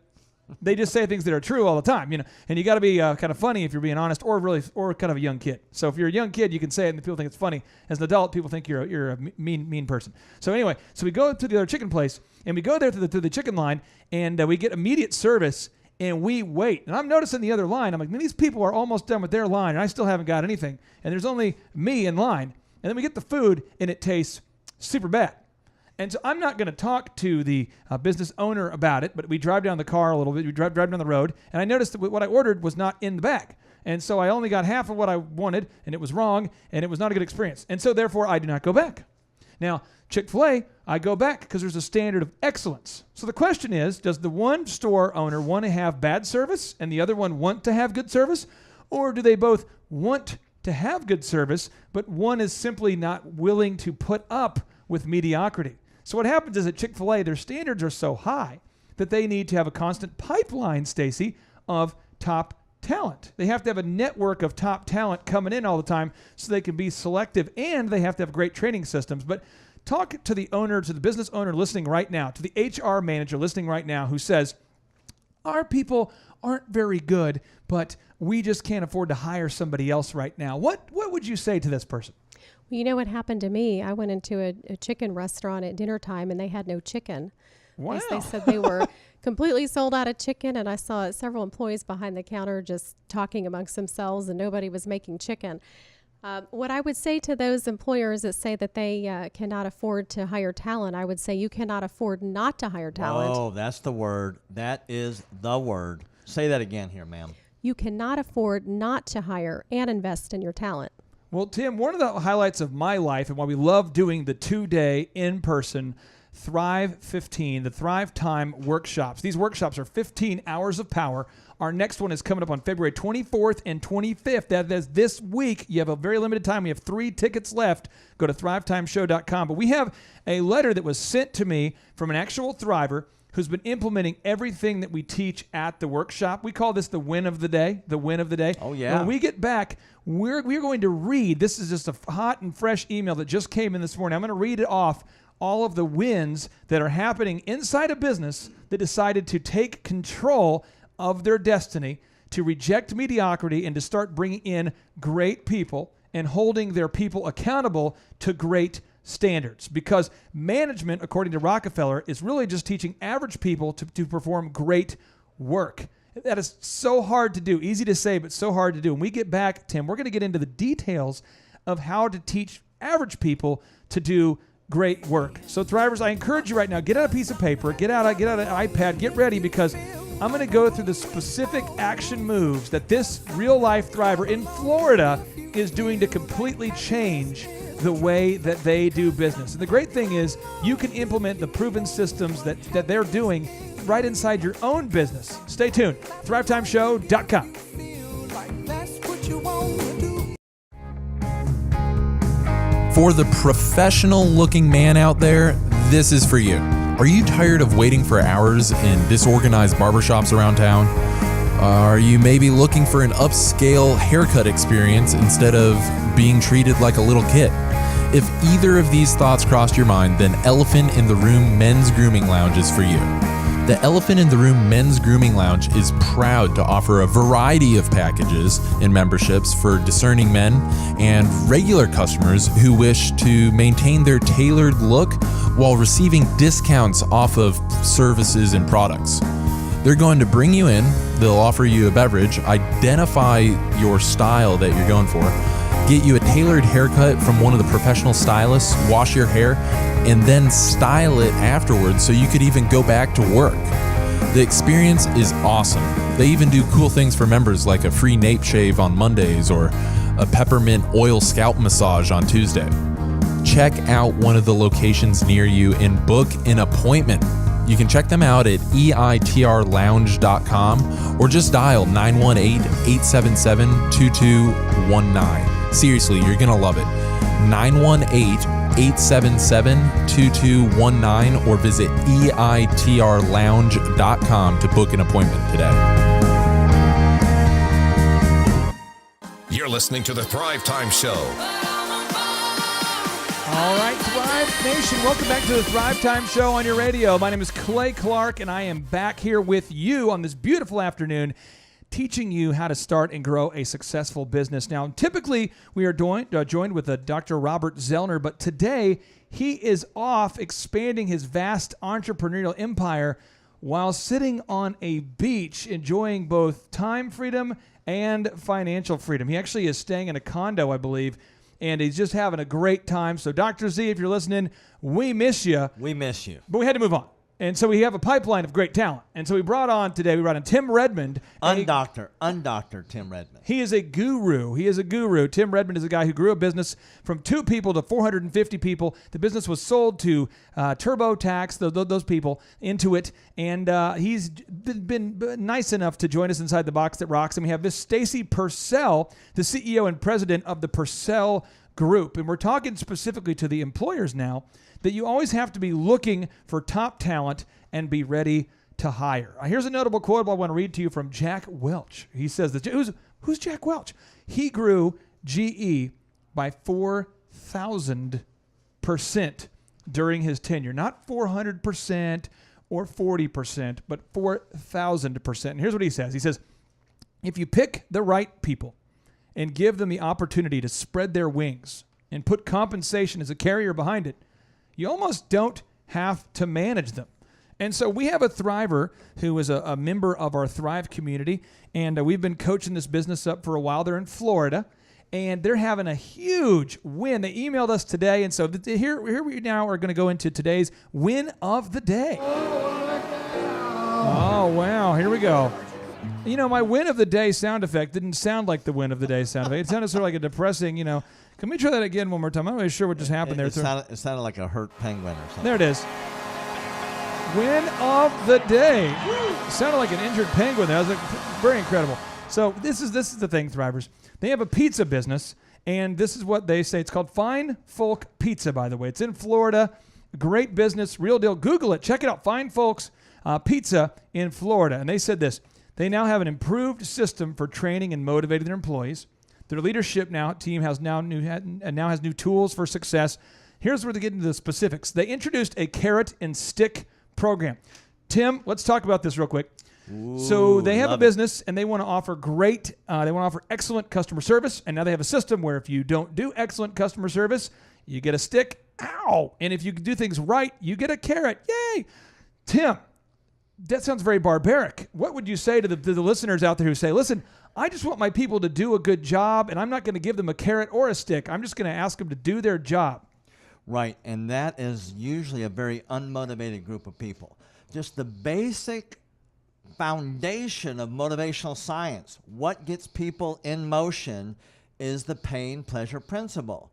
They just say things that are true all the time, you know. And you got to be kind of funny if you're being honest, or kind of a young kid. So if you're a young kid, you can say it and people think it's funny. As an adult, people think you're a mean person. So anyway, so we go to the other chicken place, and we go there to the chicken line, and we get immediate service, and we wait. And I'm noticing the other line. I'm like, man, these people are almost done with their line, and I still haven't got anything. And there's only me in line. And then we get the food, and it tastes super bad. And so I'm not going to talk to the business owner about it, but we drive down the car a little bit. We drive down the road, and I noticed that what I ordered was not in the bag. And so I only got half of what I wanted, and it was wrong, and it was not a good experience. And so therefore, I do not go back. Now, Chick-fil-A, I go back because there's a standard of excellence. So the question is, does the one store owner want to have bad service and the other one want to have good service? Or do they both want to have good service, but one is simply not willing to put up with mediocrity? So what happens is at Chick-fil-A, their standards are so high that they need to have a constant pipeline, Stacy, of top talent. They have to have a network of top talent coming in all the time so they can be selective, and they have to have great training systems. But talk to the owner, to the business owner listening right now, to the HR manager listening right now who says, our people aren't very good, but we just can't afford to hire somebody else right now. What would you say to this person? Well, you know what happened to me? I went into a chicken restaurant at dinner time, and they had no chicken. Wow. As they said they were completely sold out of chicken, and I saw several employees behind the counter just talking amongst themselves, and nobody was making chicken. What I would say to those employers that say that they cannot afford to hire talent, I would say you cannot afford not to hire talent. Oh, that's the word. That is the word. Say that again here, ma'am. You cannot afford not to hire and invest in your talent. Well, Tim, one of the highlights of my life and why we love doing the 2-day in-person Thrive 15, the Thrivetime workshops. These workshops are 15 hours of power. Our next one is coming up on February 24th and 25th. That is this week. You have a very limited time. We have 3 tickets left. Go to thrivetimeshow.com. But we have a letter that was sent to me from an actual Thriver who's been implementing everything that we teach at the workshop. We call this the win of the day, the win of the day. Oh, yeah. When we get back, we're going to read. This is just a hot and fresh email that just came in this morning. I'm going to read it off, all of the wins that are happening inside a business that decided to take control of their destiny, to reject mediocrity, and to start bringing in great people and holding their people accountable to great standards. Because management, according to Rockefeller, is really just teaching average people to perform great work. That is so hard to do. Easy to say, but so hard to do. When we get back, Tim, we're going to get into the details of how to teach average people to do great work. So Thrivers, I encourage you right now, get out a piece of paper, get out an iPad, get ready, because I'm going to go through the specific action moves that this real-life Thriver in Florida is doing to completely change the way that they do business. And the great thing is you can implement the proven systems that they're doing right inside your own business. Stay tuned. Thrivetimeshow.com. For the professional-looking man out there, this is for you. Are you tired of waiting for hours in disorganized barbershops around town? Are you maybe looking for an upscale haircut experience instead of being treated like a little kid? If either of these thoughts crossed your mind, then Elephant in the Room Men's Grooming Lounge is for you. The Elephant in the Room Men's Grooming Lounge is proud to offer a variety of packages and memberships for discerning men and regular customers who wish to maintain their tailored look while receiving discounts off of services and products. They're going to bring you in, they'll offer you a beverage, identify your style that you're going for, get you a tailored haircut from one of the professional stylists, wash your hair, and then style it afterwards so you could even go back to work. The experience is awesome. They even do cool things for members like a free nape shave on Mondays or a peppermint oil scalp massage on Tuesday. Check out one of the locations near you and book an appointment. You can check them out at eitrlounge.com or just dial 918-877-2219. Seriously, you're going to love it. 918-877-2219 or visit eitrlounge.com to book an appointment today. You're listening to the Thrivetime Show. All right, Thrive Nation, welcome back to the Thrivetime Show on your radio. My name is Clay Clark, and I am back here with you on this beautiful afternoon, teaching you how to start and grow a successful business. Now, typically, we are joined with Dr. Robert Zellner, but today he is off expanding his vast entrepreneurial empire while sitting on a beach, enjoying both time freedom and financial freedom. He actually is staying in a condo, I believe, and he's just having a great time. So, Dr. Z, if you're listening, we miss you. We miss you. But we had to move on. And so we have a pipeline of great talent. And so we brought on Tim Redmond. Undoctor Tim Redmond. He is a guru. Tim Redmond is a guy who grew a business from 2 people to 450 people. The business was sold to TurboTax, those people, Intuit. And he's been nice enough to join us inside the box that rocks. And we have Miss Stacy Purcell, the CEO and president of the Purcell Group. And we're talking specifically to the employers now, that you always have to be looking for top talent and be ready to hire. Here's a notable quote I want to read to you from Jack Welch. He says, who's Jack Welch? He grew GE by 4,000% during his tenure. Not 400% or 40%, but 4,000%. And here's what he says. He says, if you pick the right people and give them the opportunity to spread their wings and put compensation as a carrier behind it, you almost don't have to manage them. And so we have a Thriver who is a member of our Thrive community, and we've been coaching this business up for a while. They're in Florida, and they're having a huge win. They emailed us today, and so here we now are going to go into today's win of the day. Oh, wow. Here we go. You know, my win of the day sound effect didn't sound like the win of the day sound effect. It sounded sort of like a depressing, Can we try that again one more time? I'm not really sure what just happened there. It sounded like a hurt penguin or something. There it is. Win of the day. Woo! Sounded like an injured penguin there. I was like, very incredible. So this is the thing, Thrivers. They have a pizza business, and this is what they say. It's called Fine Folk Pizza, by the way. It's in Florida. Great business, real deal. Google it. Check it out. Fine Folks Pizza in Florida. And they said this. They now have an improved system for training and motivating their employees. Their leadership team has now new tools for success. Here's where they get into the specifics. They introduced a carrot and stick program. Tim, let's talk about this real quick. Ooh, so they have a business, and they want to offer excellent customer service. And now they have a system where if you don't do excellent customer service, you get a stick. Ow! And if you do things right, you get a carrot. Yay! Tim, that sounds very barbaric. What would you say to the listeners out there who say, listen, I just want my people to do a good job, and I'm not going to give them a carrot or a stick. I'm just going to ask them to do their job. Right, and that is usually a very unmotivated group of people. Just the basic foundation of motivational science, what gets people in motion, is the pain-pleasure principle.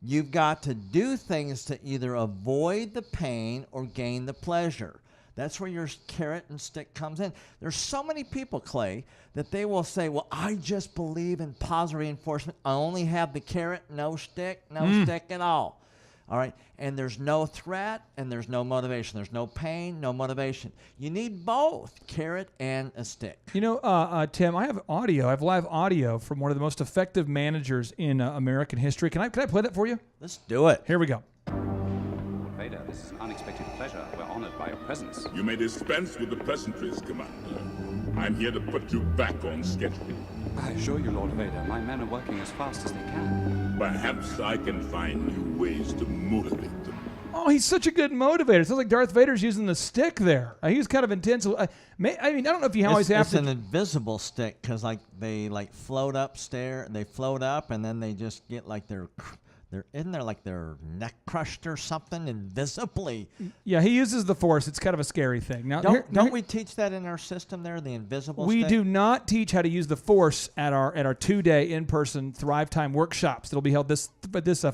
You've got to do things to either avoid the pain or gain the pleasure. That's where your carrot and stick comes in. There's so many people, Clay, that they will say, well, I just believe in positive reinforcement. I only have the carrot, no stick, no stick at all. All right, and there's no threat and there's no motivation. There's no pain, no motivation. You need both, carrot and a stick. You know, Tim, I have audio. I have live audio from one of the most effective managers in American history. Can I play that for you? Let's do it. Here we go. Lord Vader, this is an unexpected pleasure. We're honored by your presence. You may dispense with the pleasantries, Commander. I'm here to put you back on schedule. I assure you, Lord Vader, my men are working as fast as they can. Perhaps I can find new ways to motivate them. Oh, he's such a good motivator. It sounds like Darth Vader's using the stick there. He's kind of intense. I mean, I don't know if you always have it's to. It's an invisible stick because they float upstairs. They float up and then they just get like they're in there like their neck crushed or something invisibly. Yeah, he uses the Force. It's kind of a scary thing. Now, don't we teach that in our system there, the invisible we stick? do not teach how to use the Force at our 2-day in-person Thrivetime workshops that'll be held this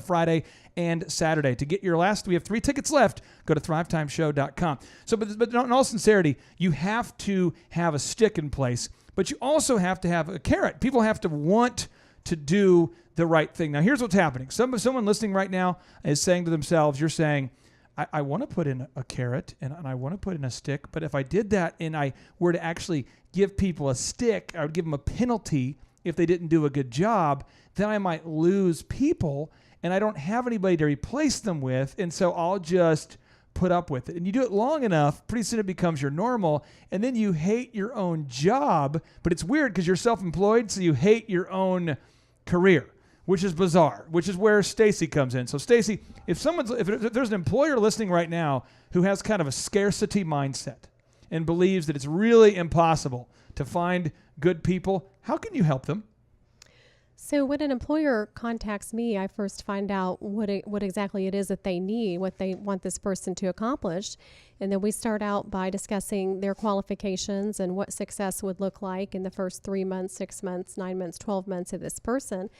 Friday and Saturday. To get your we have 3 tickets left. Go to thrivetimeshow.com. So, but in all sincerity, you have to have a stick in place, but you also have to have a carrot. People have to want to do the right thing. Now, here's what's happening. Someone listening right now is saying to themselves, you're saying, I want to put in a carrot and I want to put in a stick, but if I did that and I were to actually give people a stick, I would give them a penalty if they didn't do a good job, then I might lose people and I don't have anybody to replace them with, and so I'll just put up with it. And you do it long enough, pretty soon it becomes your normal, and then you hate your own job, but it's weird because you're self-employed, so you hate your own career, which is bizarre, which is where Stacy comes in. So Stacy, if there's an employer listening right now who has kind of a scarcity mindset and believes that it's really impossible to find good people, how can you help them? So when an employer contacts me, I first find out what exactly it is that they need, what they want this person to accomplish. And then we start out by discussing their qualifications and what success would look like in the first 3 months, 6 months, 9 months, 12 months of this person.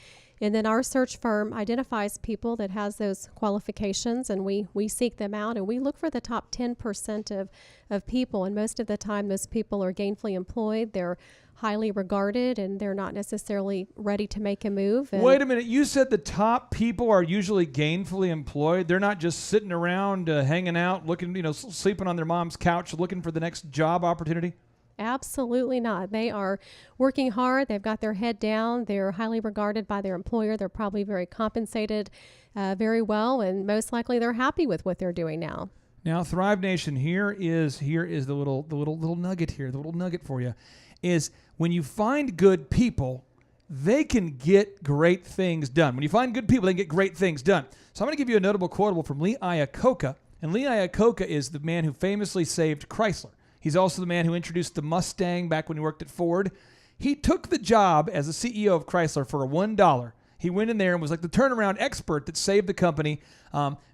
And then our search firm identifies people that has those qualifications, and we seek them out, and we look for the top 10% of people. And most of the time, those people are gainfully employed. They're highly regarded, and they're not necessarily ready to make a move. And wait a minute. You said the top people are usually gainfully employed. They're not just sitting around hanging out, looking, sleeping on their mom's couch, looking for the next job opportunity? Absolutely not. They are working hard. They've got their head down. They're highly regarded by their employer. They're probably very compensated very well, and most likely they're happy with what they're doing now. Now, Thrive Nation, here is the little nugget here. The little nugget for you is when you find good people, they can get great things done. When you find good people, they can get great things done. So I'm going to give you a notable quotable from Lee Iacocca. And Lee Iacocca is the man who famously saved Chrysler. He's also the man who introduced the Mustang back when he worked at Ford. He took the job as the CEO of Chrysler for $1. He went in there and was like the turnaround expert that saved the company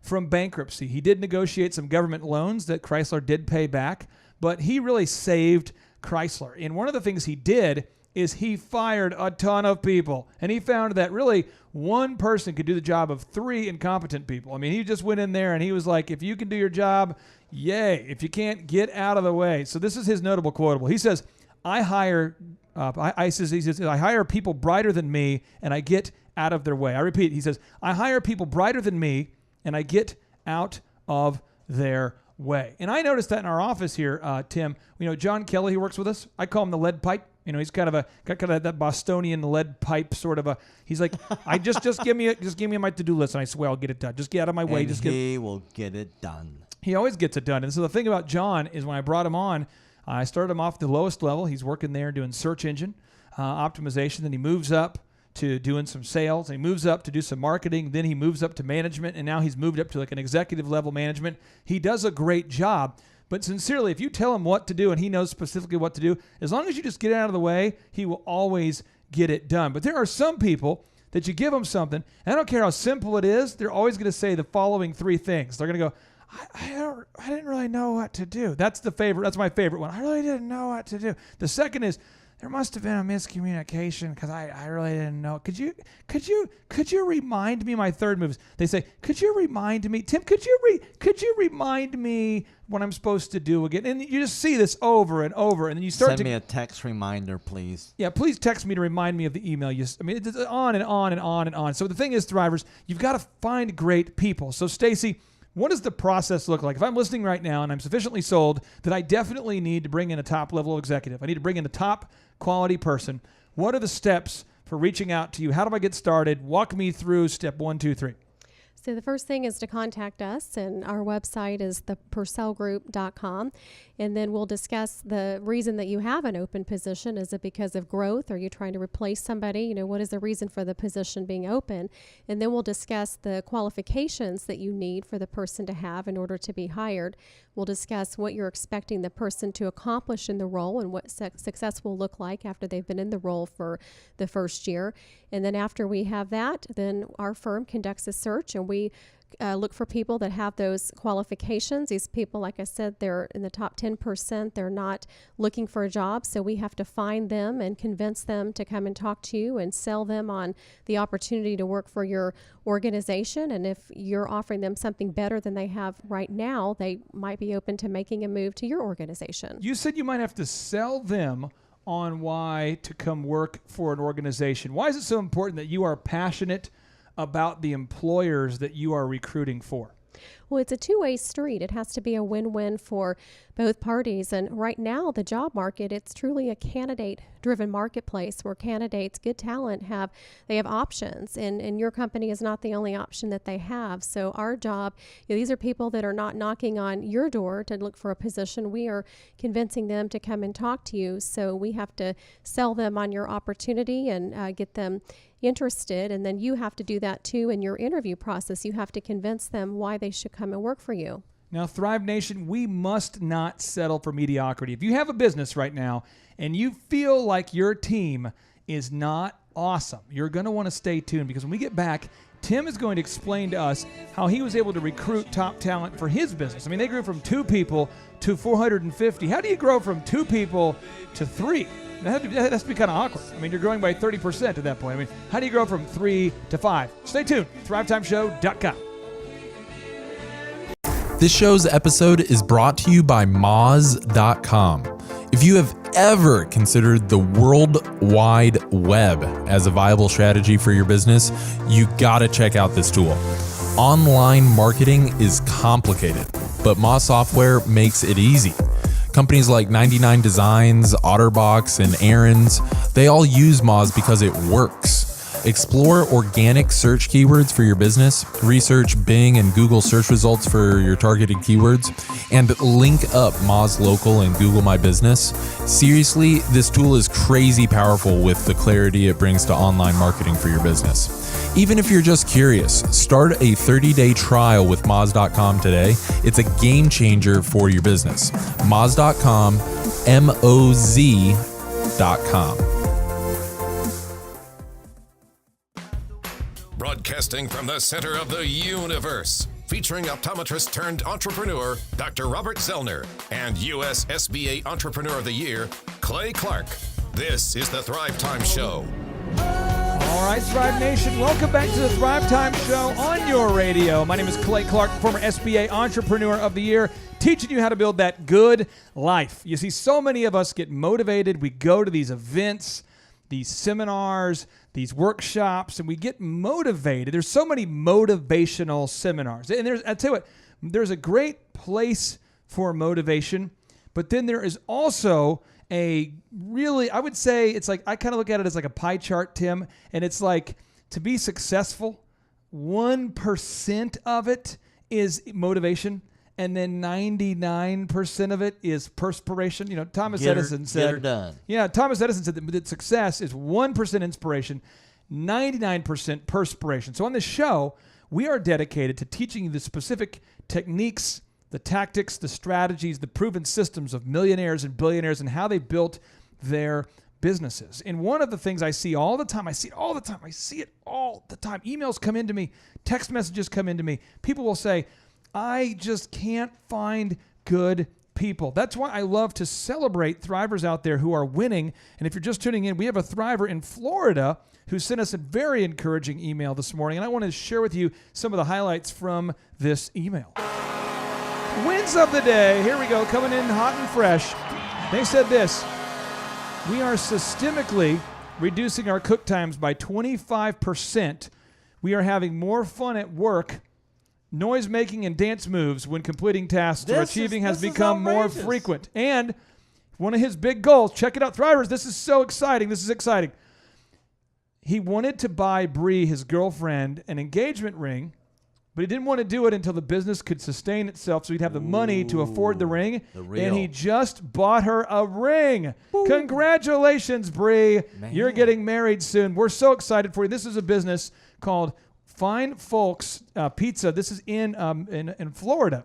from bankruptcy. He did negotiate some government loans that Chrysler did pay back, but he really saved Chrysler. And one of the things he did is he fired a ton of people. And he found that really one person could do the job of 3 incompetent people. I mean, he just went in there and he was like, if you can do your job, yay. If you can't, get out of the way. So this is his notable quotable. He says, I hire people brighter than me and I get out of their way. I repeat, he says, I hire people brighter than me and I get out of their way. And I noticed that in our office here, Tim, John Kelly, who works with us, I call him the lead pipe. He's got kind of that Bostonian lead pipe sort of a. He's like, I just give me my to-do list, and I swear I'll get it done. Just get out of my way. And he will get it done. He always gets it done. And so the thing about John is when I brought him on, I started him off at the lowest level. He's working there doing search engine optimization. Then he moves up to doing some sales. And he moves up to do some marketing. Then he moves up to management, and now he's moved up to like an executive level management. He does a great job. But sincerely, if you tell him what to do and he knows specifically what to do, as long as you just get out of the way, he will always get it done. But there are some people that you give them something, and I don't care how simple it is, they're always going to say the following 3 things. They're going to go, I didn't really know what to do. That's my favorite one. I really didn't know what to do. The second is, there must have been a miscommunication because I really didn't know. Could you remind me? My third move is they say, could you remind me, Tim? Could you remind me what I'm supposed to do again? And you just see this over and over, and then you start Send me a text reminder, please. Yeah, please text me to remind me of the email. It's on and on and on and on. So the thing is, Thrivers, you've got to find great people. So Stacy, what does the process look like? If I'm listening right now and I'm sufficiently sold that I definitely need to bring in a top-level executive, I need to bring in a top-quality person, what are the steps for reaching out to you? How do I get started? Walk me through step 1, 2, 3. So the first thing is to contact us, and our website is thepurcellgroup.com, and then we'll discuss the reason that you have an open position. Is it because of growth? Are you trying to replace somebody? What is the reason for the position being open? And then we'll discuss the qualifications that you need for the person to have in order to be hired. We'll discuss what you're expecting the person to accomplish in the role and what success will look like after they've been in the role for the first year. And then after we have that, then our firm conducts a search, and we look for people that have those qualifications. These people, like I said, they're in the top 10%. They're not looking for a job, so we have to find them and convince them to come and talk to you and sell them on the opportunity to work for your organization. And if you're offering them something better than they have right now, they might be open to making a move to your organization. You said you might have to sell them on why to come work for an organization. Why is it so important that you are passionate about the employers that you are recruiting for? Well, it's a two-way street. It has to be a win-win for both parties. And right now, the job market, it's truly a candidate-driven marketplace where candidates, good talent, have options. And your company is not the only option that they have. So our job, these are people that are not knocking on your door to look for a position. We are convincing them to come and talk to you. So we have to sell them on your opportunity and get them interested, and then you have to do that too in your interview process. You have to convince them why they should come and work for you. Now, Thrive Nation, we must not settle for mediocrity. If you have a business right now and you feel like your team is not awesome, you're going to want to stay tuned, because when we get back, Tim is going to explain to us how he was able to recruit top talent for his business. I mean, they grew from 2 people to 450. How do you grow from 2 people to 3? That has to be kind of awkward. I mean, you're growing by 30% at that point. I mean, how do you grow from 3 to 5? Stay tuned. ThriveTimeShow.com. This show's episode is brought to you by Moz.com. If you have ever considered the World Wide Web as a viable strategy for your business, you gotta check out this tool. Online marketing is complicated, but Moz software makes it easy. Companies like 99 Designs, Otterbox, and Aaron's, they all use Moz because it works. Explore organic search keywords for your business, research Bing and Google search results for your targeted keywords, and link up Moz Local and Google My Business. Seriously, this tool is crazy powerful with the clarity it brings to online marketing for your business. Even if you're just curious, start a 30-day trial with Moz.com today. It's a game changer for your business. Moz.com, MOZ.com. Broadcasting from the center of the universe, featuring optometrist turned entrepreneur, Dr. Robert Zellner, and U.S. SBA Entrepreneur of the Year, Clay Clark. This is the Thrivetime Show. All right, Thrive Nation, welcome back to the Thrivetime Show on your radio. My name is Clay Clark, former SBA Entrepreneur of the Year, teaching you how to build that good life. You see, so many of us get motivated. We go to these events, these seminars, these workshops, and we get motivated. There's so many motivational seminars. And I tell you what, there's a great place for motivation, but then there is also a really, I would say, it's like, I kind of look at it as like a pie chart, Tim, and it's like, to be successful, 1% of it is motivation, and then 99% of it is perspiration. You know, Thomas Edison said, get her done. Yeah, Thomas Edison said that success is 1% inspiration, 99% perspiration. So on this show, we are dedicated to teaching you the specific techniques, the tactics, the strategies, the proven systems of millionaires and billionaires and how they built their businesses. And one of the things I see all the time, emails come into me, text messages come into me. People will say, I just can't find good people. That's why I love to celebrate Thrivers out there who are winning. And if you're just tuning in, we have a Thriver in Florida who sent us a very encouraging email this morning. And I want to share with you some of the highlights from this email. Wins of the day. Here we go, coming in hot and fresh. They said this: we are systemically reducing our cook times by 25%. We are having more fun at work. Noise making and dance moves when completing tasks or achieving has become more frequent. And one of his big goals, check it out, Thrivers, this is so exciting. This is exciting. He wanted to buy Bree, his girlfriend, an engagement ring, but he didn't want to do it until the business could sustain itself so he'd have the money to afford the ring. And he just bought her a ring. Ooh. Congratulations, Bree. Man. You're getting married soon. We're so excited for you. This is a business called Fine Folks Pizza. This is in Florida.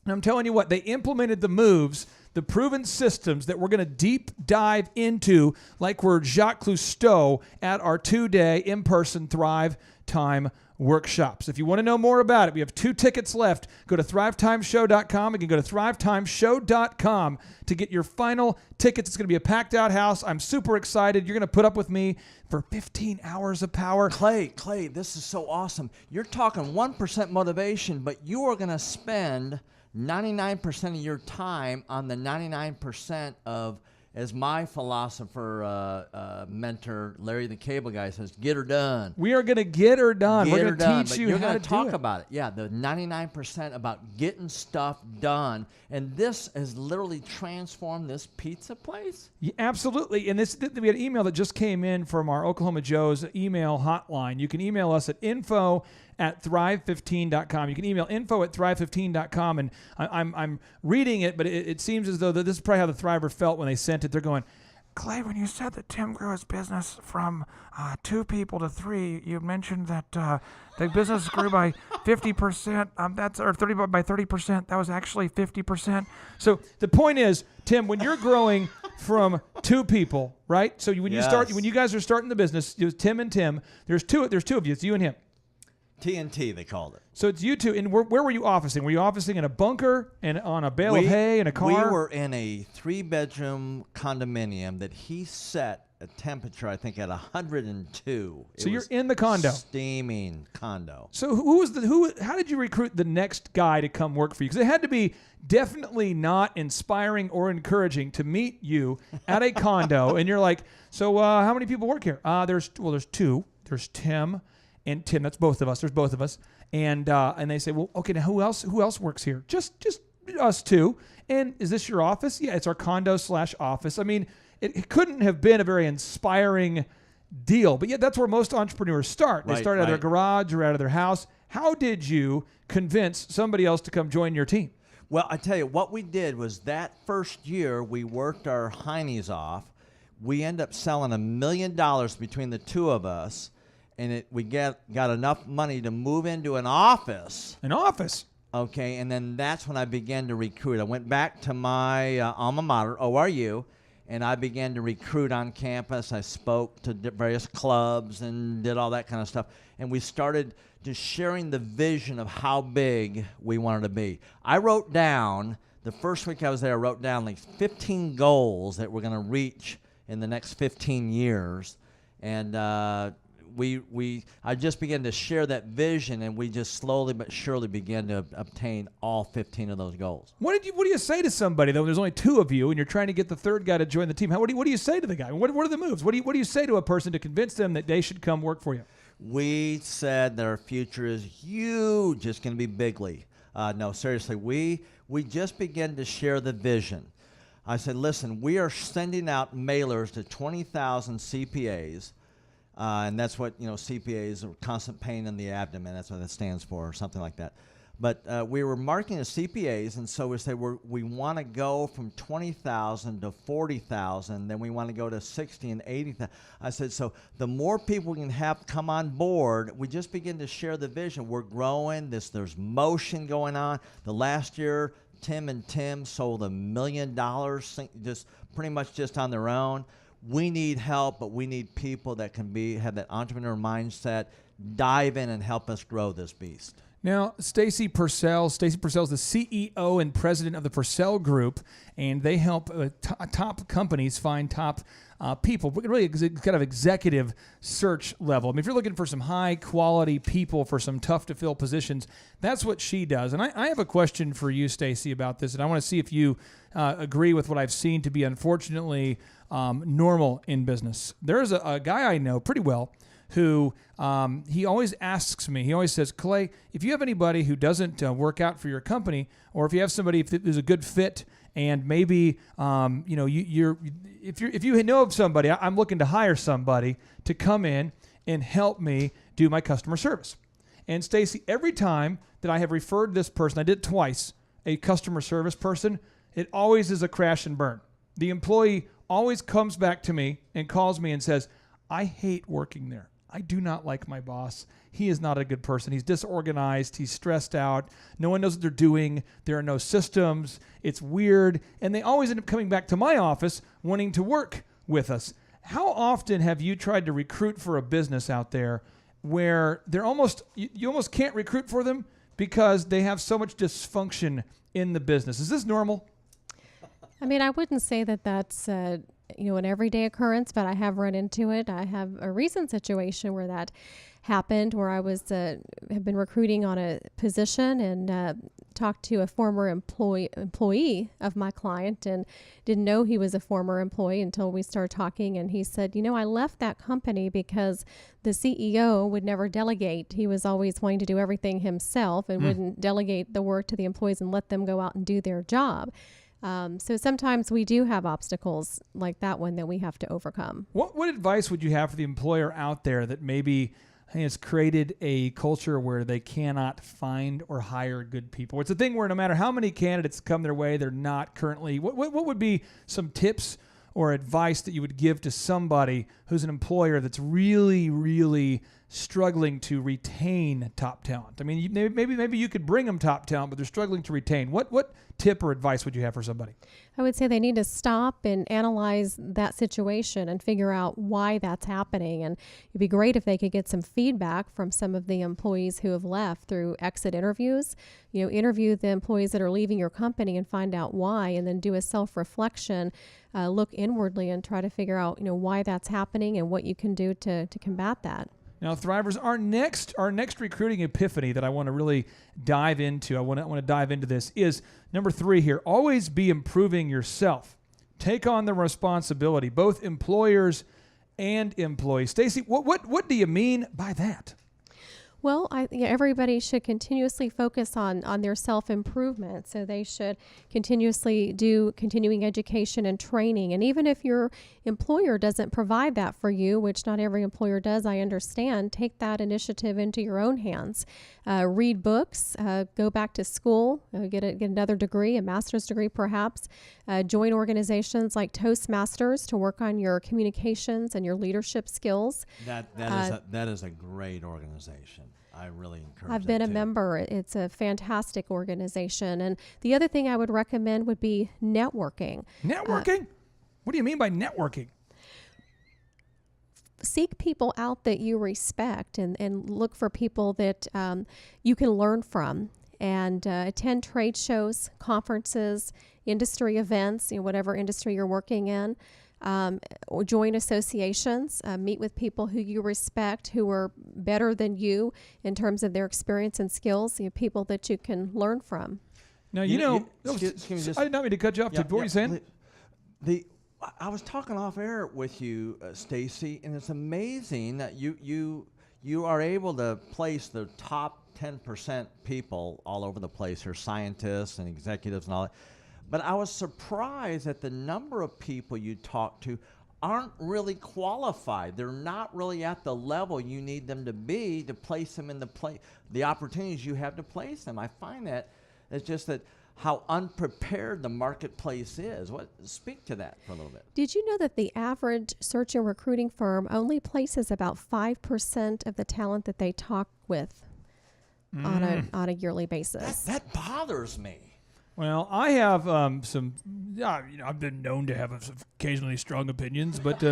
And I'm telling you what, they implemented the moves, the proven systems that we're going to deep dive into like we're Jacques Cousteau at our 2-day in-person Thrivetime workshops. If you want to know more about it, we have 2 tickets left. Go to thrivetimeshow.com. You can go to thrivetimeshow.com to get your final tickets. It's going to be a packed out house. I'm super excited. You're going to put up with me for 15 hours of power. Clay, this is so awesome. You're talking 1% motivation, but you are going to spend 99% of your time on the 99% of, as my philosopher mentor, Larry the Cable Guy says, get her done. We are going to get her done. We're going to teach you how to talk about it. Yeah, the 99% about getting stuff done. And this has literally transformed this pizza place? Yeah, absolutely. And we had an email that just came in from our Oklahoma Joe's email hotline. You can email us at info@thrive15.com. You can email info@thrive15.com. And I'm reading it, but it seems as though this is probably how the Thriver felt when they sent it. They're going, Clay, when you said that Tim grew his business from 2 people to 3, you mentioned that the business grew by 50%. By 30%. That was actually 50%. So the point is, Tim, when you're growing from 2 people, right? So when you guys are starting the business, it was Tim and Tim. There's two of you. It's you and him. TNT, they called it. So it's you two. And where were you officing? Were you officing in a bunker and on a bale of hay in a car? We were in a 3-bedroom condominium that he set a temperature, I think, at 102. So you're in the condo. Steaming condo. So how did you recruit the next guy to come work for you? Because it had to be definitely not inspiring or encouraging to meet you at a condo. And you're like, so how many people work here? There's 2. There's Tim. And Tim, that's both of us. There's both of us, and they say, well, okay, now who else works here? Just us 2. And is this your office? Yeah, it's our condo/office. I mean, it couldn't have been a very inspiring deal, but yet that's where most entrepreneurs start. They start out of their garage or out of their house. How did you convince somebody else to come join your team? Well, I tell you, what we did was that first year we worked our heinies off. We ended up selling $1 million between the 2 of us. And we got enough money to move into an office. An office? Okay, and then that's when I began to recruit. I went back to my alma mater, ORU, and I began to recruit on campus. I spoke to various clubs and did all that kind of stuff. And we started just sharing the vision of how big we wanted to be. I wrote down, the first week I was there, I wrote down like 15 goals that we're going to reach in the next 15 years. And I just began to share that vision, and we just slowly but surely began to obtain all 15 of those goals. What do you say to somebody though? There's only 2 of you, and you're trying to get the 3rd guy to join the team. What do you say to the guy? What are the moves? What do you say to a person to convince them that they should come work for you? We said that our future is huge. It's going to be bigly. No, seriously, we just began to share the vision. I said, listen, we are sending out mailers to 20,000 CPAs. And that's what, CPAs are constant pain in the abdomen. That's what that stands for, or something like that. But we were marketing as CPAs, and so we say we want to go from 20,000 to 40,000, then we want to go to 60 and 80,000. I said, so the more people we can have come on board, we just begin to share the vision. We're growing. There's motion going on. The last year, Tim and Tim sold $1 million, just pretty much just on their own. We need help, but we need people that can have that entrepreneur mindset, dive in and help us grow this beast. Now, Stacy Purcell is the CEO and president of the Purcell Group, and they help top companies find top people, really kind of executive search level. I mean, if you're looking for some high-quality people for some tough-to-fill positions, that's what she does. And I have a question for you, Stacy, about this, and I want to see if you agree with what I've seen to be, unfortunately, normal in business. There's a guy I know pretty well who he always asks me, he always says, Clay, if you have anybody who doesn't work out for your company, or if you have somebody who's a good fit, and maybe if you know of somebody, I'm looking to hire somebody to come in and help me do my customer service. And Stacy, every time that I have referred this person, I did it twice, a customer service person, it always is a crash and burn. The employee always comes back to me and calls me and says, I hate working there. I do not like my boss. He is not a good person. He's disorganized. He's stressed out. No one knows what they're doing. There are no systems. It's weird. And they always end up coming back to my office wanting to work with us. How often have you tried to recruit for a business out there where they're you almost can't recruit for them because they have so much dysfunction in the business? Is this normal? I mean, I wouldn't say that that's an everyday occurrence, but I have run into it. I have a recent situation where that happened, where I was have been recruiting on a position and talked to a former employee of my client, and didn't know he was a former employee until we started talking. And he said, I left that company because the CEO would never delegate. He was always wanting to do everything himself and wouldn't delegate the work to the employees and let them go out and do their job. So sometimes we do have obstacles like that one that we have to overcome. What advice would you have for the employer out there that maybe has created a culture where they cannot find or hire good people? It's a thing where no matter how many candidates come their way, they're not currently. What would be some tips or advice that you would give to somebody who's an employer that's really, really struggling to retain top talent? I mean, maybe you could bring them top talent, but they're struggling to retain. What tip or advice would you have for somebody? I would say they need to stop and analyze that situation and figure out why that's happening. And it'd be great if they could get some feedback from some of the employees who have left through exit interviews. Interview the employees that are leaving your company and find out why, and then do a self-reflection, look inwardly and try to figure out, why that's happening and what you can do to combat that. Now, Thrivers, our next recruiting epiphany that I want to really dive into, I want to dive into this, is number 3 here. Always be improving yourself. Take on the responsibility, both employers and employees. Stacy, what do you mean by that? Well, everybody should continuously focus on their self-improvement. So they should continuously do continuing education and training. And even if your employer doesn't provide that for you, which not every employer does, I understand, take that initiative into your own hands. Read books, go back to school, get another degree, a master's degree perhaps. Join organizations like Toastmasters to work on your communications and your leadership skills. That is a great organization. I really encourage I've been a member. It's a fantastic organization. And the other thing I would recommend would be networking. Networking? What do you mean by networking? Seek people out that you respect and look for people that you can learn from, and attend trade shows, conferences, industry events, whatever industry you're working in. Or join associations, meet with people who you respect, who are better than you in terms of their experience and skills, people that you can learn from. Now, I did not mean to cut you off. What were you saying? I was talking off air with you, Stacy, and it's amazing that you are able to place the top 10% people all over the place, or scientists and executives and all that. But I was surprised at the number of people you talk to aren't really qualified. They're not really at the level you need them to be to place them in the opportunities you have to place them. I find that it's just that how unprepared the marketplace is. Speak to that for a little bit. Did you know that the average search and recruiting firm only places about 5% of the talent that they talk with on a yearly basis? That bothers me. Well, I have I've been known to have occasionally strong opinions, but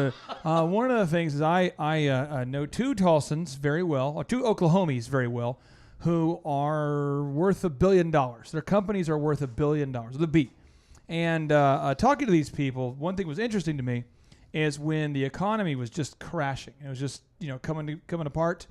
one of the things is I know two Tulsans very well, or two Oklahomies very well, who are worth $1 billion. Their companies are worth $1 billion, the B. And talking to these people, one thing was interesting to me is when the economy was just crashing, it was just coming apart,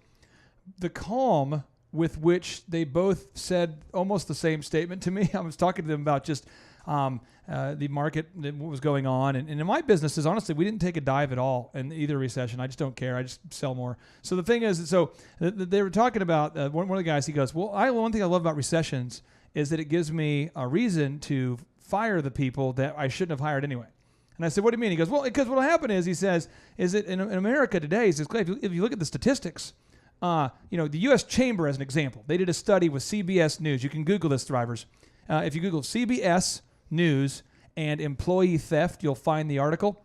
the calm with which they both said almost the same statement to me. I was talking to them about just the market, what was going on. And in my businesses, honestly, we didn't take a dive at all in either recession. I just don't care. I just sell more. So the thing is, they were talking about, one of the guys, he goes, well, one thing I love about recessions is that it gives me a reason to fire the people that I shouldn't have hired anyway. And I said, what do you mean? He goes, well, because what will happen is, he says, is that in America today, he says, Clay, if you look at the statistics, the U.S. Chamber, as an example, they did a study with CBS News. You can Google this, Thrivers. If you Google CBS News and employee theft, you'll find the article.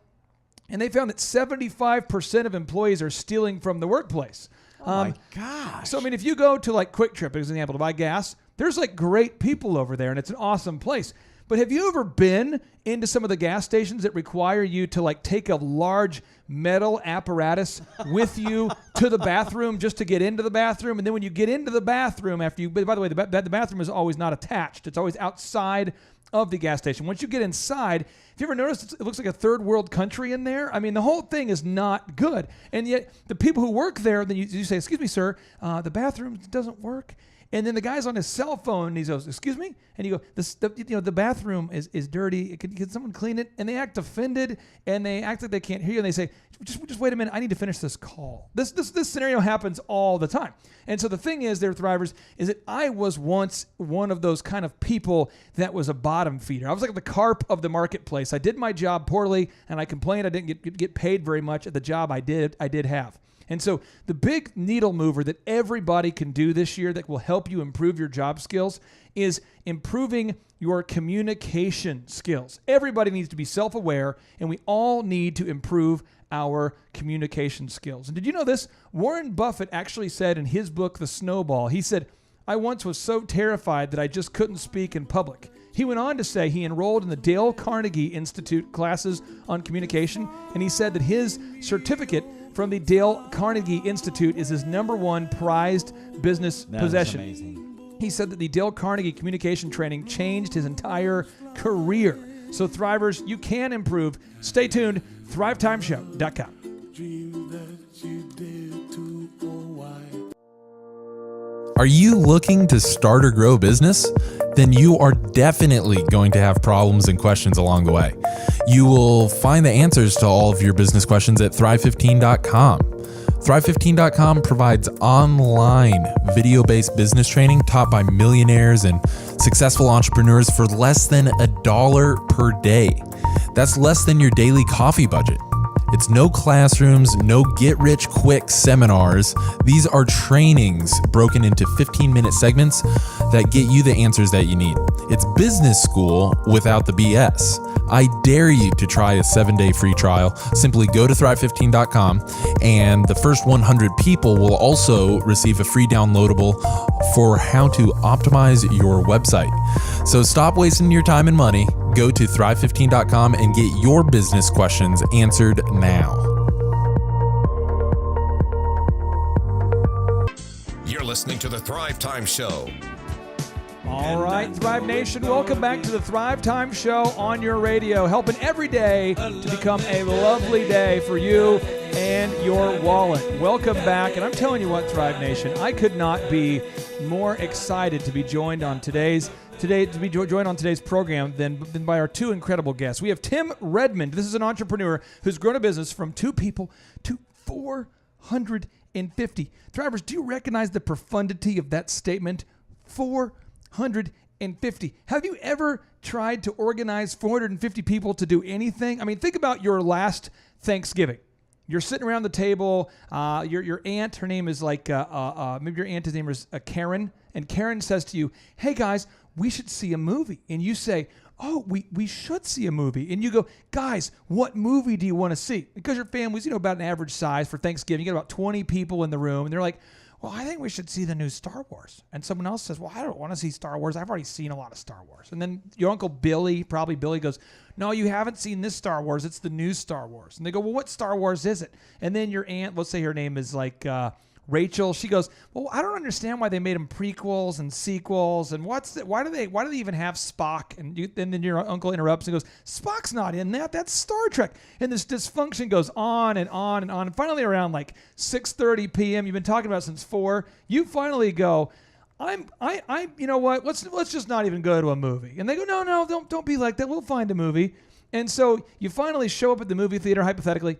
And they found that 75% of employees are stealing from the workplace. Oh my gosh. So, I mean, if you go to like Quick Trip, as an example, to buy gas, there's like great people over there, and it's an awesome place. But have you ever been into some of the gas stations that require you to like take a large metal apparatus with you to the bathroom just to get into the bathroom? And then when you get into the bathroom by the way, the bathroom is always not attached. It's always outside of the gas station. Once you get inside, have you ever noticed it looks like a third world country in there? I mean, the whole thing is not good. And yet the people who work there, then you say, excuse me, sir, the bathroom doesn't work. And then the guy's on his cell phone, and he goes, excuse me? And you go, the bathroom is dirty. Can someone clean it? And they act offended, and they act like they can't hear you, and they say, just wait a minute, I need to finish this call. This scenario happens all the time. And so the thing is, there, Thrivers, is that I was once one of those kind of people that was a bottom feeder. I was like the carp of the marketplace. I did my job poorly, and I complained I didn't get paid very much at the job I did have. And so the big needle mover that everybody can do this year that will help you improve your job skills is improving your communication skills. Everybody needs to be self-aware, and we all need to improve our communication skills. And did you know this? Warren Buffett actually said in his book, The Snowball, he said, I once was so terrified that I just couldn't speak in public. He went on to say he enrolled in the Dale Carnegie Institute classes on communication, and he said that his certificate from the Dale Carnegie Institute is his #1 prized business possession. Is amazing. He said that the Dale Carnegie communication training changed his entire career. So Thrivers, you can improve. Stay tuned, thrivetimeshow.com. Are you looking to start or grow a business? Then you are definitely going to have problems and questions along the way. You will find the answers to all of your business questions at Thrive15.com. Thrive15.com provides online video-based business training taught by millionaires and successful entrepreneurs for less than $1 per day. That's less than your daily coffee budget. It's no classrooms, no get-rich-quick seminars. These are trainings broken into 15-minute segments that get you the answers that you need. It's business school without the BS. I dare you to try a 7-day free trial. Simply go to Thrive15.com, and the first 100 people will also receive a free downloadable for how to optimize your website. So stop wasting your time and money. Go to Thrive15.com and get your business questions answered now. You're listening to the Thrive Time Show. All right, Thrive Nation, welcome back to the Thrive Time Show on your radio, helping every day to become a lovely day for you and your wallet. Welcome back, and I'm telling you what, Thrive Nation, I could not be more excited to be joined on today's program than by our two incredible guests. We have Tim Redmond. This is an entrepreneur who's grown a business from 2 people to 450. Thrivers, do you recognize the profundity of that statement? 450. Have you ever tried to organize 450 people to do anything? I mean, think about your last Thanksgiving. You're sitting around the table. Your aunt, her name is like, maybe your aunt's name is Karen. And Karen says to you, hey guys, we should see a movie. And you say, oh, we should see a movie. And you go, guys, what movie do you want to see? Because your family's, about an average size for Thanksgiving. You get about 20 people in the room. And they're like, well, I think we should see the new Star Wars. And someone else says, well, I don't want to see Star Wars. I've already seen a lot of Star Wars. And then your Uncle Billy, probably Billy, goes, no, you haven't seen this Star Wars. It's the new Star Wars. And they go, well, what Star Wars is it? And then your aunt, let's say her name is like Rachel. She goes, well, I don't understand why they made them prequels and sequels, and why do they even have Spock? And then your uncle interrupts and goes, Spock's not in that. That's Star Trek. And this dysfunction goes on and on and on. And finally, around like 6:30 p.m., you've been talking about it since 4. You finally go, you know what? Let's just not even go to a movie. And they go, no, don't be like that. We'll find a movie. And so you finally show up at the movie theater, hypothetically,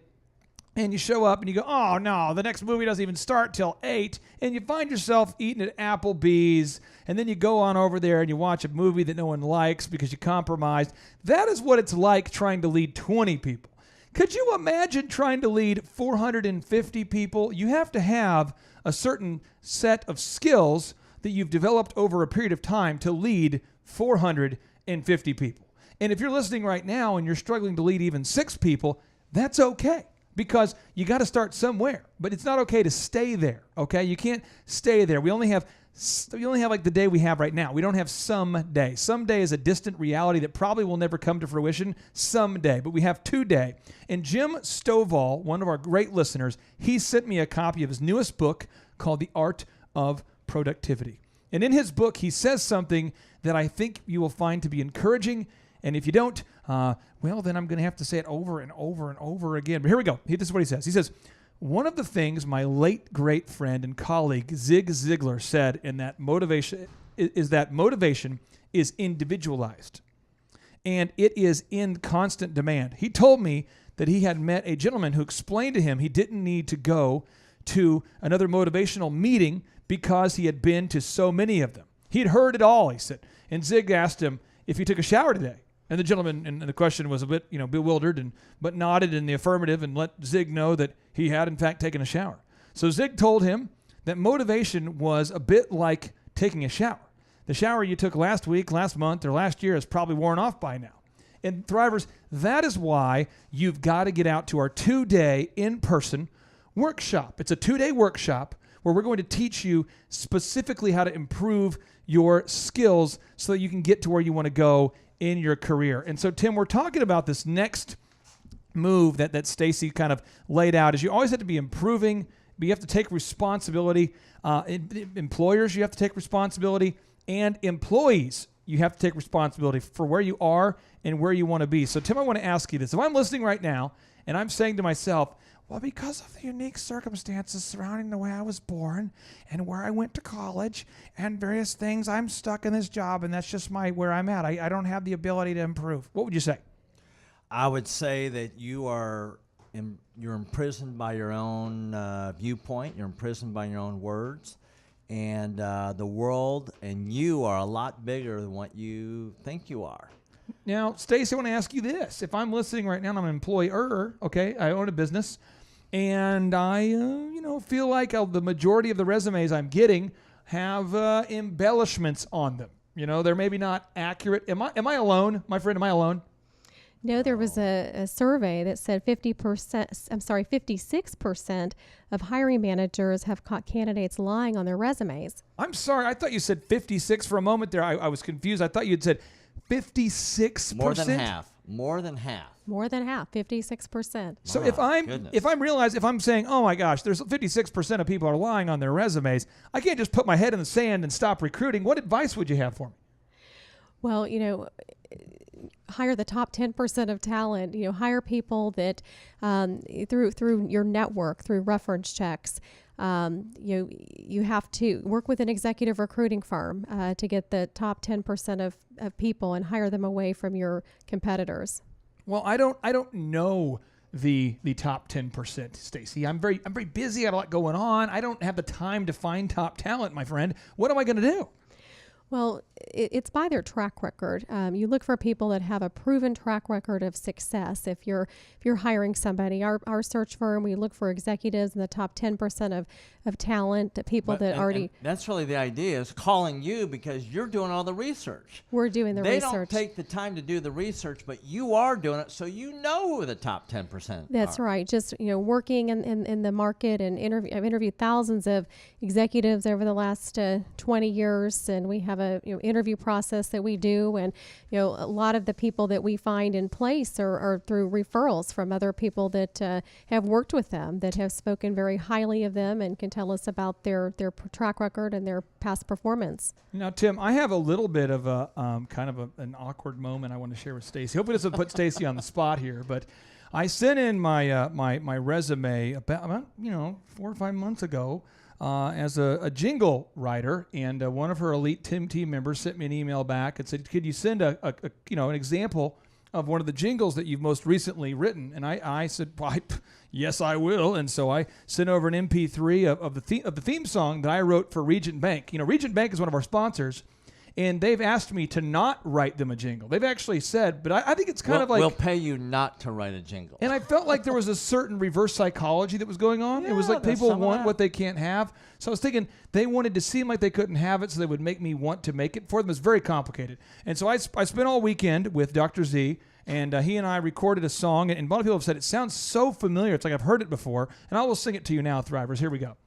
and you show up and you go, oh no, the next movie doesn't even start till 8. And you find yourself eating at Applebee's, and then you go on over there and you watch a movie that no one likes because you compromised. That is what it's like trying to lead 20 people. Could you imagine trying to lead 450 people? You have to have a certain set of skills that you've developed over a period of time to lead 450 people. And if you're listening right now and you're struggling to lead even 6 people, that's okay, because you got to start somewhere. But it's not okay to stay there, okay? You can't stay there. We only have like the day we have right now. We don't have someday. Someday is a distant reality that probably will never come to fruition someday, but we have today. And Jim Stovall, one of our great listeners, he sent me a copy of his newest book called The Art of Productivity. And in his book, he says something that I think you will find to be encouraging. And if you don't, well, then I'm going to have to say it over and over and over again. But here we go. This is what he says. He says, one of the things my late great friend and colleague Zig Ziglar said in that motivation is individualized, and it is in constant demand. He told me that he had met a gentleman who explained to him he didn't need to go to another motivational meeting because he had been to so many of them. He'd heard it all, he said. And Zig asked him if he took a shower today. And the gentleman in the question was a bit, bewildered, but nodded in the affirmative and let Zig know that he had, in fact, taken a shower. So Zig told him that motivation was a bit like taking a shower. The shower you took last week, last month, or last year is probably worn off by now. And Thrivers, that is why you've got to get out to our 2-day in-person workshop. It's a 2-day workshop where we're going to teach you specifically how to improve your skills so that you can get to where you want to go in your career. And so, Tim, we're talking about this next move that Stacy kind of laid out, is you always have to be improving, but you have to take responsibility. Employers, you have to take responsibility, and employees, you have to take responsibility for where you are and where you want to be. So, Tim, I want to ask you this. If I'm listening right now and I'm saying to myself, well, because of the unique circumstances surrounding the way I was born and where I went to college and various things, I'm stuck in this job, and that's just where I'm at. I don't have the ability to improve. What would you say? I would say that you're imprisoned by your own viewpoint. You're imprisoned by your own words. And the world and you are a lot bigger than what you think you are. Now, Stacey, I want to ask you this. If I'm listening right now and I'm an employer, okay, I own a business, and I, feel like the majority of the resumes I'm getting have embellishments on them. They're maybe not accurate. Am I alone, my friend? Am I alone? No, there was a survey that said 56% of hiring managers have caught candidates lying on their resumes. I'm sorry. I thought you said 56 for a moment there. I was confused. I thought you had said 56%. More than half. More than half. More than half, 56%. So if I'm saying, oh my gosh, there's 56% of people are lying on their resumes, I can't just put my head in the sand and stop recruiting. What advice would you have for me? Well, hire the top 10% of talent. Hire people that through your network, through reference checks. You have to work with an executive recruiting firm to get the top 10% of people and hire them away from your competitors. Well, I don't know the top 10%, Stacy. I'm very busy. I have a lot going on. I don't have the time to find top talent, my friend. What am I going to do? Well, it's by their track record. You look for people that have a proven track record of success. If you're hiring somebody, our search firm, we look for executives in the top 10% of talent, people and that's really the idea, is calling you because you're doing all the research. We're doing the research. They don't take the time to do the research, but you are doing it, so you know who the top 10% That's are. right. Just working in the market, and I've interviewed thousands of executives over the last 20 years, and we have have a interview process that we do, and a lot of the people that we find in place are through referrals from other people that have worked with them, that have spoken very highly of them and can tell us about their track record and their past performance. Now, Tim, I have a little bit of a an awkward moment I want to share with Stacy. Hopefully, this will put Stacy on the spot here, but I sent in my my resume about 4 or 5 months ago as a jingle writer, and one of her elite team members sent me an email back and said, "Could you send an example of one of the jingles that you've most recently written?" And I said, "Yes, I will." And so I sent over an MP3 of the theme song that I wrote for Regent Bank. Regent Bank is one of our sponsors, and they've asked me to not write them a jingle. They've actually said, but I think it's kind of like... We'll pay you not to write a jingle. And I felt like there was a certain reverse psychology that was going on. Yeah, it was like people want that. what they can't have. So I was thinking they wanted to seem like they couldn't have it, so they would make me want to make it for them. It's very complicated. And so I spent all weekend with Dr. Z, and he and I recorded a song, and a lot of people have said it sounds so familiar. It's like I've heard it before. And I will sing it to you now, Thrivers. Here we go.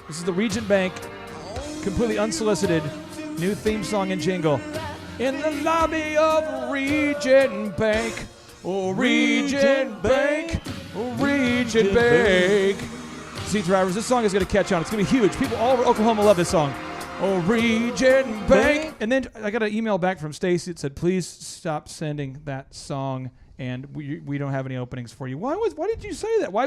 This is the Regent Bank, completely unsolicited, new theme song and jingle. In the lobby of Regent Bank, oh Regent Bank, oh Regent Bank. See, Thrivers, this song is going to catch on. It's going to be huge. People all over Oklahoma love this song. Oh Regent Bank. And then I got an email back from Stacy that said, "Please stop sending that song, and we don't have any openings for you." Why did you say that? Why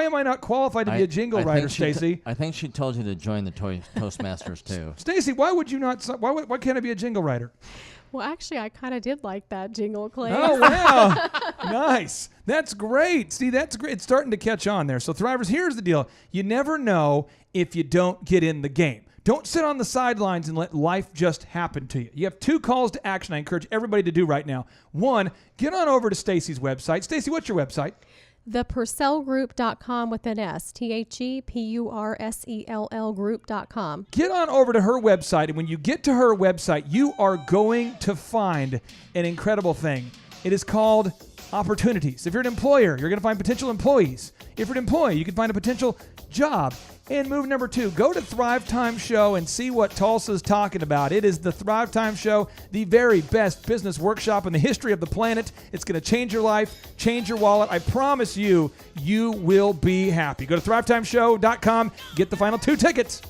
am I not qualified to be a jingle writer, Stacy? I think she told you to join the Toastmasters too. Stacy, why would you not? Why can't I be a jingle writer? Well, actually, I kind of did like that jingle, Clay. Oh, wow. Nice. That's great. See, that's great. It's starting to catch on there. So, Thrivers, here's the deal. You never know if you don't get in the game. Don't sit on the sidelines and let life just happen to you. You have 2 calls to action I encourage everybody to do right now. 1, get on over to Stacy's website. Stacy, what's your website? ThePurcellGroup.com with an S. ThePurcell Group.com. Get on over to her website, and when you get to her website, you are going to find an incredible thing. It is called opportunities. If you're an employer, you're going to find potential employees. If you're an employee, you can find a potential job. And move number 2, go to Thrivetime Show and see what Tulsa's talking about. It is the Thrivetime Show, the very best business workshop in the history of the planet. It's going to change your life, change your wallet. I promise you, you will be happy. Go to thrivetimeshow.com, get the final 2 tickets.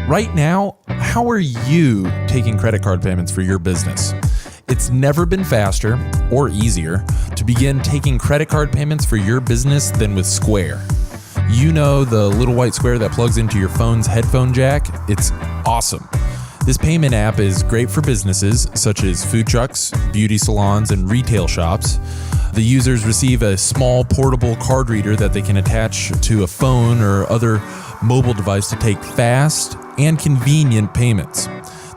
Right now, how are you taking credit card payments for your business? It's never been faster or easier to begin taking credit card payments for your business than with Square. You know the little white square that plugs into your phone's headphone jack? It's awesome. This payment app is great for businesses such as food trucks, beauty salons, and retail shops. The users receive a small portable card reader that they can attach to a phone or other mobile device to take fast and convenient payments.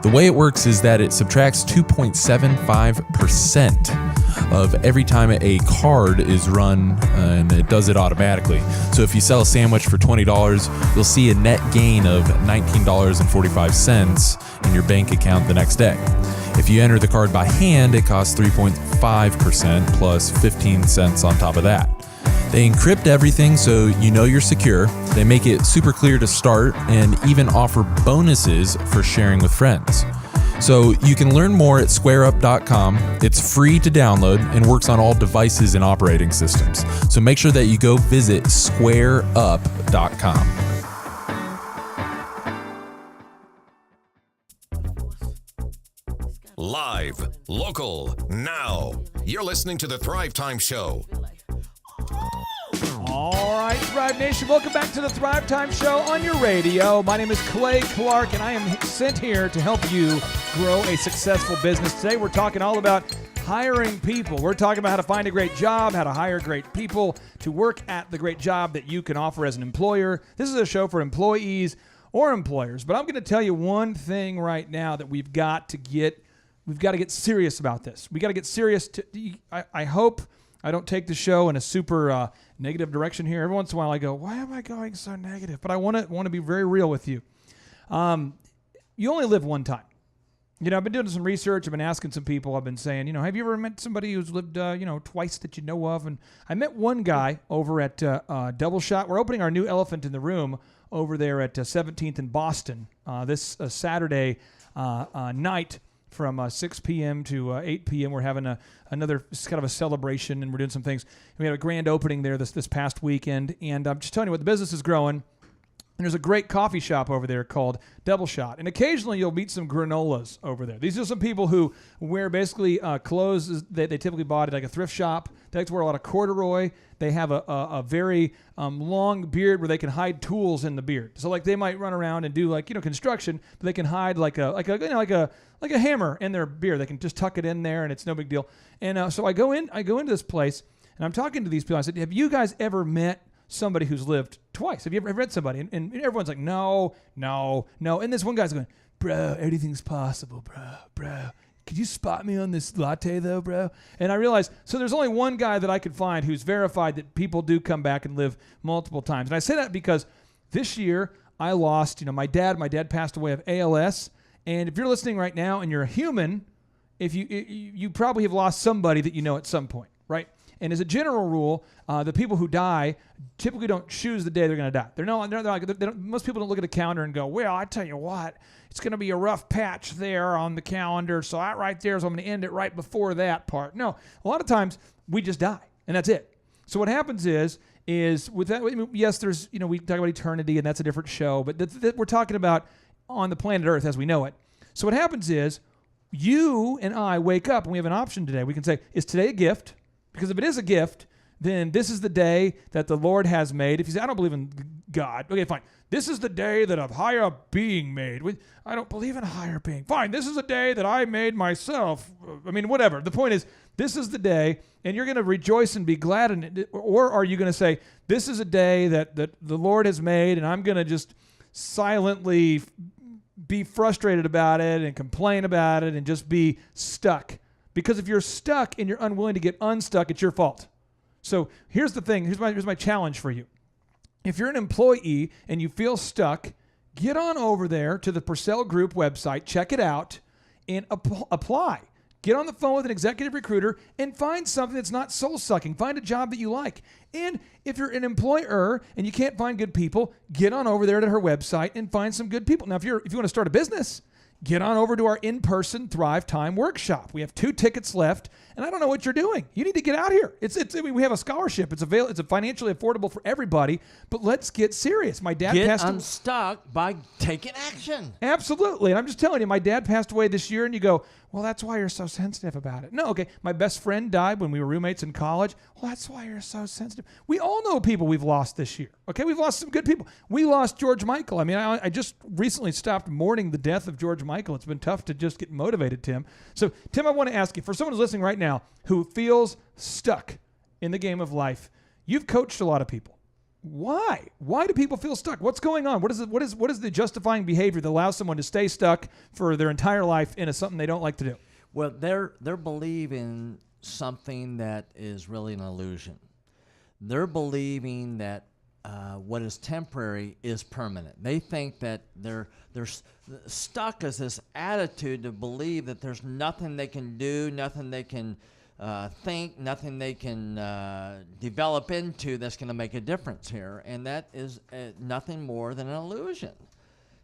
The way it works is that it subtracts 2.75% of every time a card is run, and it does it automatically. So if you sell a sandwich for $20, you'll see a net gain of $19.45 in your bank account the next day. If you enter the card by hand, it costs 3.5% plus 15 cents on top of that. They encrypt everything so you know you're secure. They make it super clear to start and even offer bonuses for sharing with friends. So you can learn more at squareup.com. It's free to download and works on all devices and operating systems. So make sure that you go visit squareup.com. Live, local, now. You're listening to the Thrivetime Show. All right, Thrive Nation, welcome back to the Thrivetime Show on your radio. My name is Clay Clark, and I am sent here to help you grow a successful business. Today, we're talking all about hiring people. We're talking about how to find a great job, how to hire great people to work at the great job that you can offer as an employer. This is a show for employees or employers, but I'm going to tell you one thing right now that we've got to get serious about this. We got to get serious. I hope I don't take the show in a super negative direction here. Every once in a while I go, why am I going so negative? But I want to be very real with you. You only live one time. I've been doing some research. I've been asking some people. I've been saying, have you ever met somebody who's lived, twice that you know of? And I met one guy over at Double Shot. We're opening our new Elephant in the Room over there at 17th in Boston this Saturday night from 6 p.m. to 8 p.m. We're having another kind of a celebration, and we're doing some things. We had a grand opening there this past weekend, and I'm just telling you what, the business is growing. And there's a great coffee shop over there called Double Shot. And occasionally you'll meet some granolas over there. These are some people who wear basically clothes that they typically bought at like a thrift shop. They like to wear a lot of corduroy. They have a very long beard where they can hide tools in the beard. So like they might run around and do like, construction, but they can hide like a hammer in their beard. They can just tuck it in there and it's no big deal. And so I go into this place and I'm talking to these people. I said, have you guys ever met somebody who's lived twice? Have you ever met somebody? And everyone's like, no. And this one guy's going, bro, anything's possible, bro. Could you spot me on this latte though, bro? And I realized, so there's only one guy that I could find who's verified that people do come back and live multiple times. And I say that because this year I lost, my dad. My dad passed away of ALS. And if you're listening right now and you're a human, if you probably have lost somebody that you know at some point, right? And as a general rule, the people who die typically don't choose the day they're going to die. Most people don't look at a calendar and go, well, I tell you what, it's going to be a rough patch there on the calendar, so that right there is I'm going to end it right before that part. No, a lot of times we just die, and that's it. So what happens is with that, yes, there's, we talk about eternity, and that's a different show, but we're talking about on the planet Earth as we know it. So what happens is you and I wake up, and we have an option today. We can say, is today a gift? Because if it is a gift, then this is the day that the Lord has made. If you say, I don't believe in God, okay, fine. This is the day that a higher being made. I don't believe in a higher being. Fine, this is a day that I made myself. Whatever. The point is, this is the day, and you're going to rejoice and be glad in it. Or are you going to say, this is a day that the Lord has made, and I'm going to just silently be frustrated about it and complain about it and just be stuck? Because if you're stuck and you're unwilling to get unstuck, it's your fault. So here's the thing. Here's my challenge for you. If you're an employee and you feel stuck, get on over there to the Purcell Group website, check it out, and apply. Get on the phone with an executive recruiter and find something that's not soul-sucking. Find a job that you like. And if you're an employer and you can't find good people, get on over there to her website and find some good people. Now, if you want to start a business, get on over to our in-person Thrivetime workshop. We have 2 tickets left, and I don't know what you're doing. You need to get out here. We have a scholarship. It's financially affordable for everybody, but let's get serious. My dad passed away. Get unstuck by taking action. Absolutely, and I'm just telling you, my dad passed away this year, and you go, well, that's why you're so sensitive about it. No, okay, my best friend died when we were roommates in college. Well, that's why you're so sensitive. We all know people we've lost this year, okay? We've lost some good people. We lost George Michael. I just recently stopped mourning the death of George Michael. It's been tough to just get motivated, Tim. So, Tim, I want to ask you, for someone who's listening right now who feels stuck in the game of life, you've coached a lot of people. Why? Why do people feel stuck? What's going on? What is the justifying behavior that allows someone to stay stuck for their entire life in something they don't like to do? Well, they're believing something that is really an illusion. They're believing that what is temporary is permanent. They think that they're stuck as this attitude to believe that there's nothing they can do, nothing they can think, nothing they can develop into that's going to make a difference here. And that is nothing more than an illusion.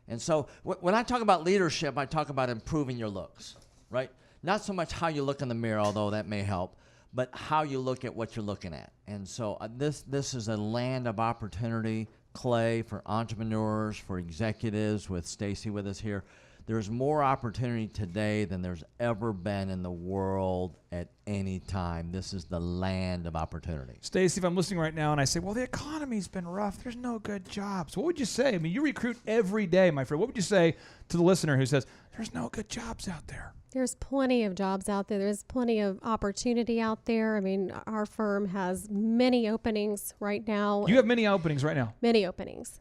And so when I talk about leadership, I talk about improving your looks, right? Not so much how you look in the mirror, although that may help, but how you look at what you're looking at. And so this is a land of opportunity, Clay, for entrepreneurs, for executives, with Stacy with us here. There's more opportunity today than there's ever been in the world at any time. This is the land of opportunity. Stacy, if I'm listening right now and I say, well, the economy's been rough, there's no good jobs, what would you say? You recruit every day, my friend. What would you say to the listener who says, there's no good jobs out there? There's plenty of jobs out there. There's plenty of opportunity out there. Our firm has many openings right now. You have many openings right now? Many openings.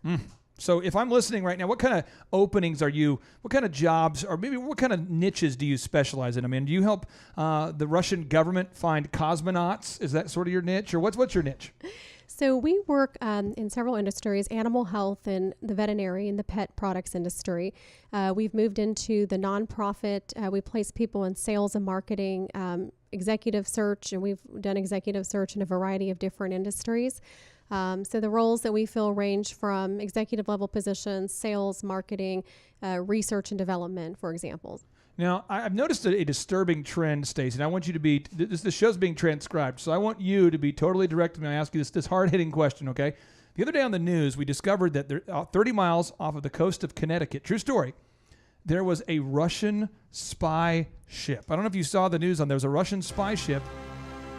So if I'm listening right now, what kind of openings what kind of jobs, or maybe what kind of niches do you specialize in? Do you help the Russian government find cosmonauts? Is that sort of your niche, or what's your niche? So we work in several industries, animal health and the veterinary and the pet products industry. We've moved into the nonprofit. We place people in sales and marketing, executive search, and we've done executive search in a variety of different industries. So the roles that we fill range from executive level positions, sales, marketing, research and development, for example. Now, I've noticed a disturbing trend, Stacey, and I want you to be, this show's being transcribed, so I want you to be totally direct when I ask you this hard-hitting question, okay? The other day on the news, we discovered that 30 miles off of the coast of Connecticut, true story, there was a Russian spy ship. I don't know if you saw the news there was a Russian spy ship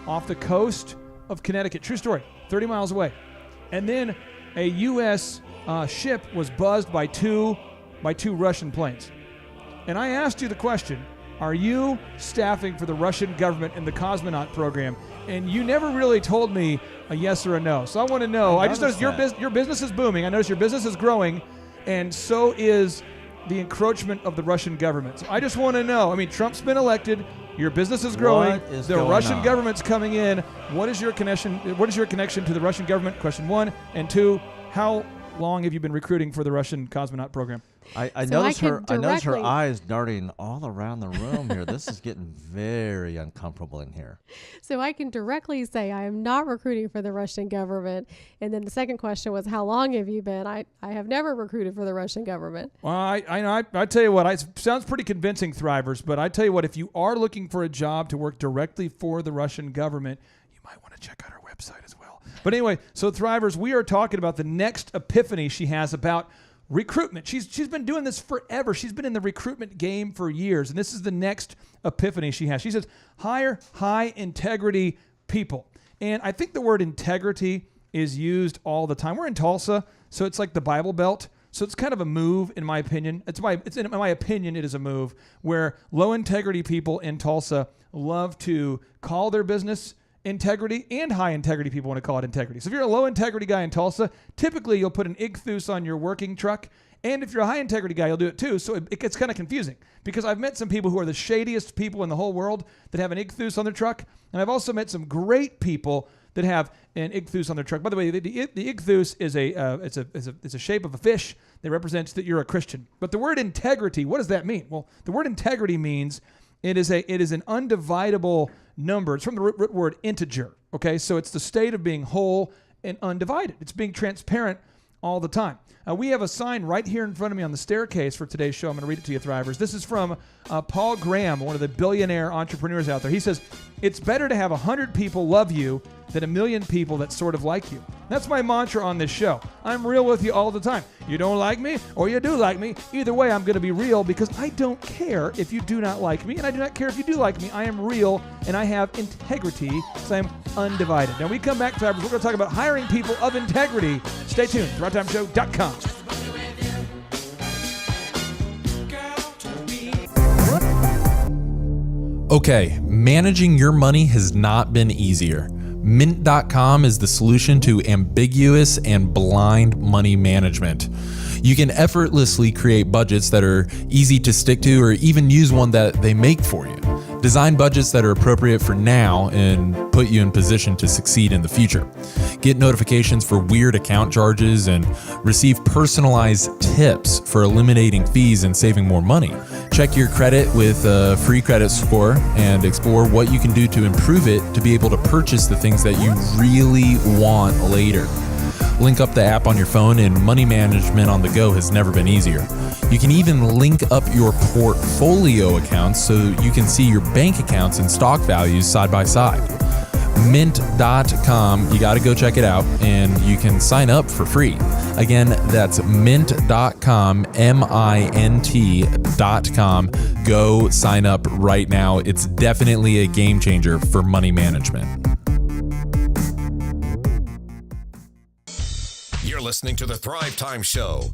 off the coast of Connecticut, true story, 30 miles away. And then a U.S. Ship was buzzed by two Russian planes. And I asked you the question, are you staffing for the Russian government in the cosmonaut program? And you never really told me a yes or a no. So I want to know. I just noticed your business is booming. I noticed your business is growing, and so is the encroachment of the Russian government. So I just want to know. I mean, Trump's been elected. Your business is growing. The Russian government's coming in. What is your connection? What is your connection to the Russian government? Question one. And two, how long have you been recruiting for the Russian cosmonaut program? I notice her eyes darting all around the room here. This is getting very uncomfortable in here. So I can directly say I am not recruiting for the Russian government. And then the second question was, how long have you been? I have never recruited for the Russian government. Well, I tell you what, it sounds pretty convincing, Thrivers, but I tell you what, if you are looking for a job to work directly for the Russian government, you might want to check out our website as well. But anyway, so Thrivers, we are talking about the next epiphany she has about recruitment. She's been doing this forever. She's been in the recruitment game for years, and this is the next epiphany she has. She says, hire high integrity people. And I think the word integrity is used all the time. We're in Tulsa, so it's like the Bible Belt. So it's kind of a move, in my opinion. In my opinion, it is a move where low integrity people in Tulsa love to call their business integrity, and high integrity people want to call it integrity. So if you're a low integrity guy in Tulsa, typically you'll put an ichthus on your working truck. And if you're a high integrity guy, you'll do it too. So it gets kind of confusing because I've met some people who are the shadiest people in the whole world that have an ichthus on their truck. And I've also met some great people that have an ichthus on their truck. By the way, the ichthus is it's a shape of a fish that represents that you're a Christian. But the word integrity, what does that mean? Well, the word integrity means it is an undividable number. It's from the root word integer. Okay, so it's the state of being whole and undivided. It's being transparent all the time. We have a sign right here in front of me on the staircase for today's show. I'm going to read it to you, Thrivers. This is from Paul Graham, one of the billionaire entrepreneurs out there. He says, it's better to have 100 people love you than 1 million people that sort of like you. That's my mantra on this show. I'm real with you all the time. You don't like me or you do like me. Either way, I'm going to be real because I don't care if you do not like me, and I do not care if you do like me. I am real, and I have integrity, so I'm undivided. Now, we come back, Thrivers. We're going to talk about hiring people of integrity. Stay tuned. ThriveTimeShow.com. Okay, managing your money has not been easier. Mint.com is the solution to ambiguous and blind money management. You can effortlessly create budgets that are easy to stick to, or even use one that they make for you. Design budgets that are appropriate for now and put you in position to succeed in the future. Get notifications for weird account charges and receive personalized tips for eliminating fees and saving more money. Check your credit with a free credit score and explore what you can do to improve it to be able to purchase the things that you really want later. Link up the app on your phone, and money management on the go has never been easier. You can even link up your portfolio accounts so you can see your bank accounts and stock values side by side. Mint.com, you got to go check it out, and you can sign up for free. Again, that's mint.com, mint.com. Go sign up right now. It's definitely a game changer for money management. You're listening to the Thrivetime Show.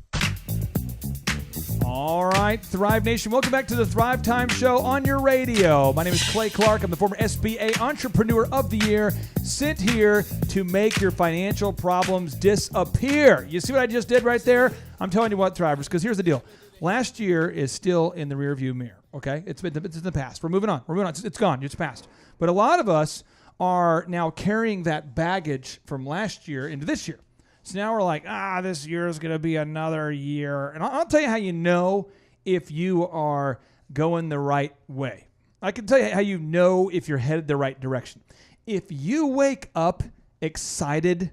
All right, Thrive Nation, welcome back to the Thrivetime Show on your radio. My name is Clay Clark. I'm the former SBA Entrepreneur of the Year, sent here to make your financial problems disappear. You see what I just did right there? I'm telling you what, Thrivers, because here's the deal. Last year is still in the rearview mirror, okay? It's in the past. We're moving on. It's gone. It's past. But a lot of us are now carrying that baggage from last year into this year. So now we're like, this year is going to be another year. And I'll tell you how you know if you are going the right way. I can tell you how you know if you're headed the right direction. If you wake up excited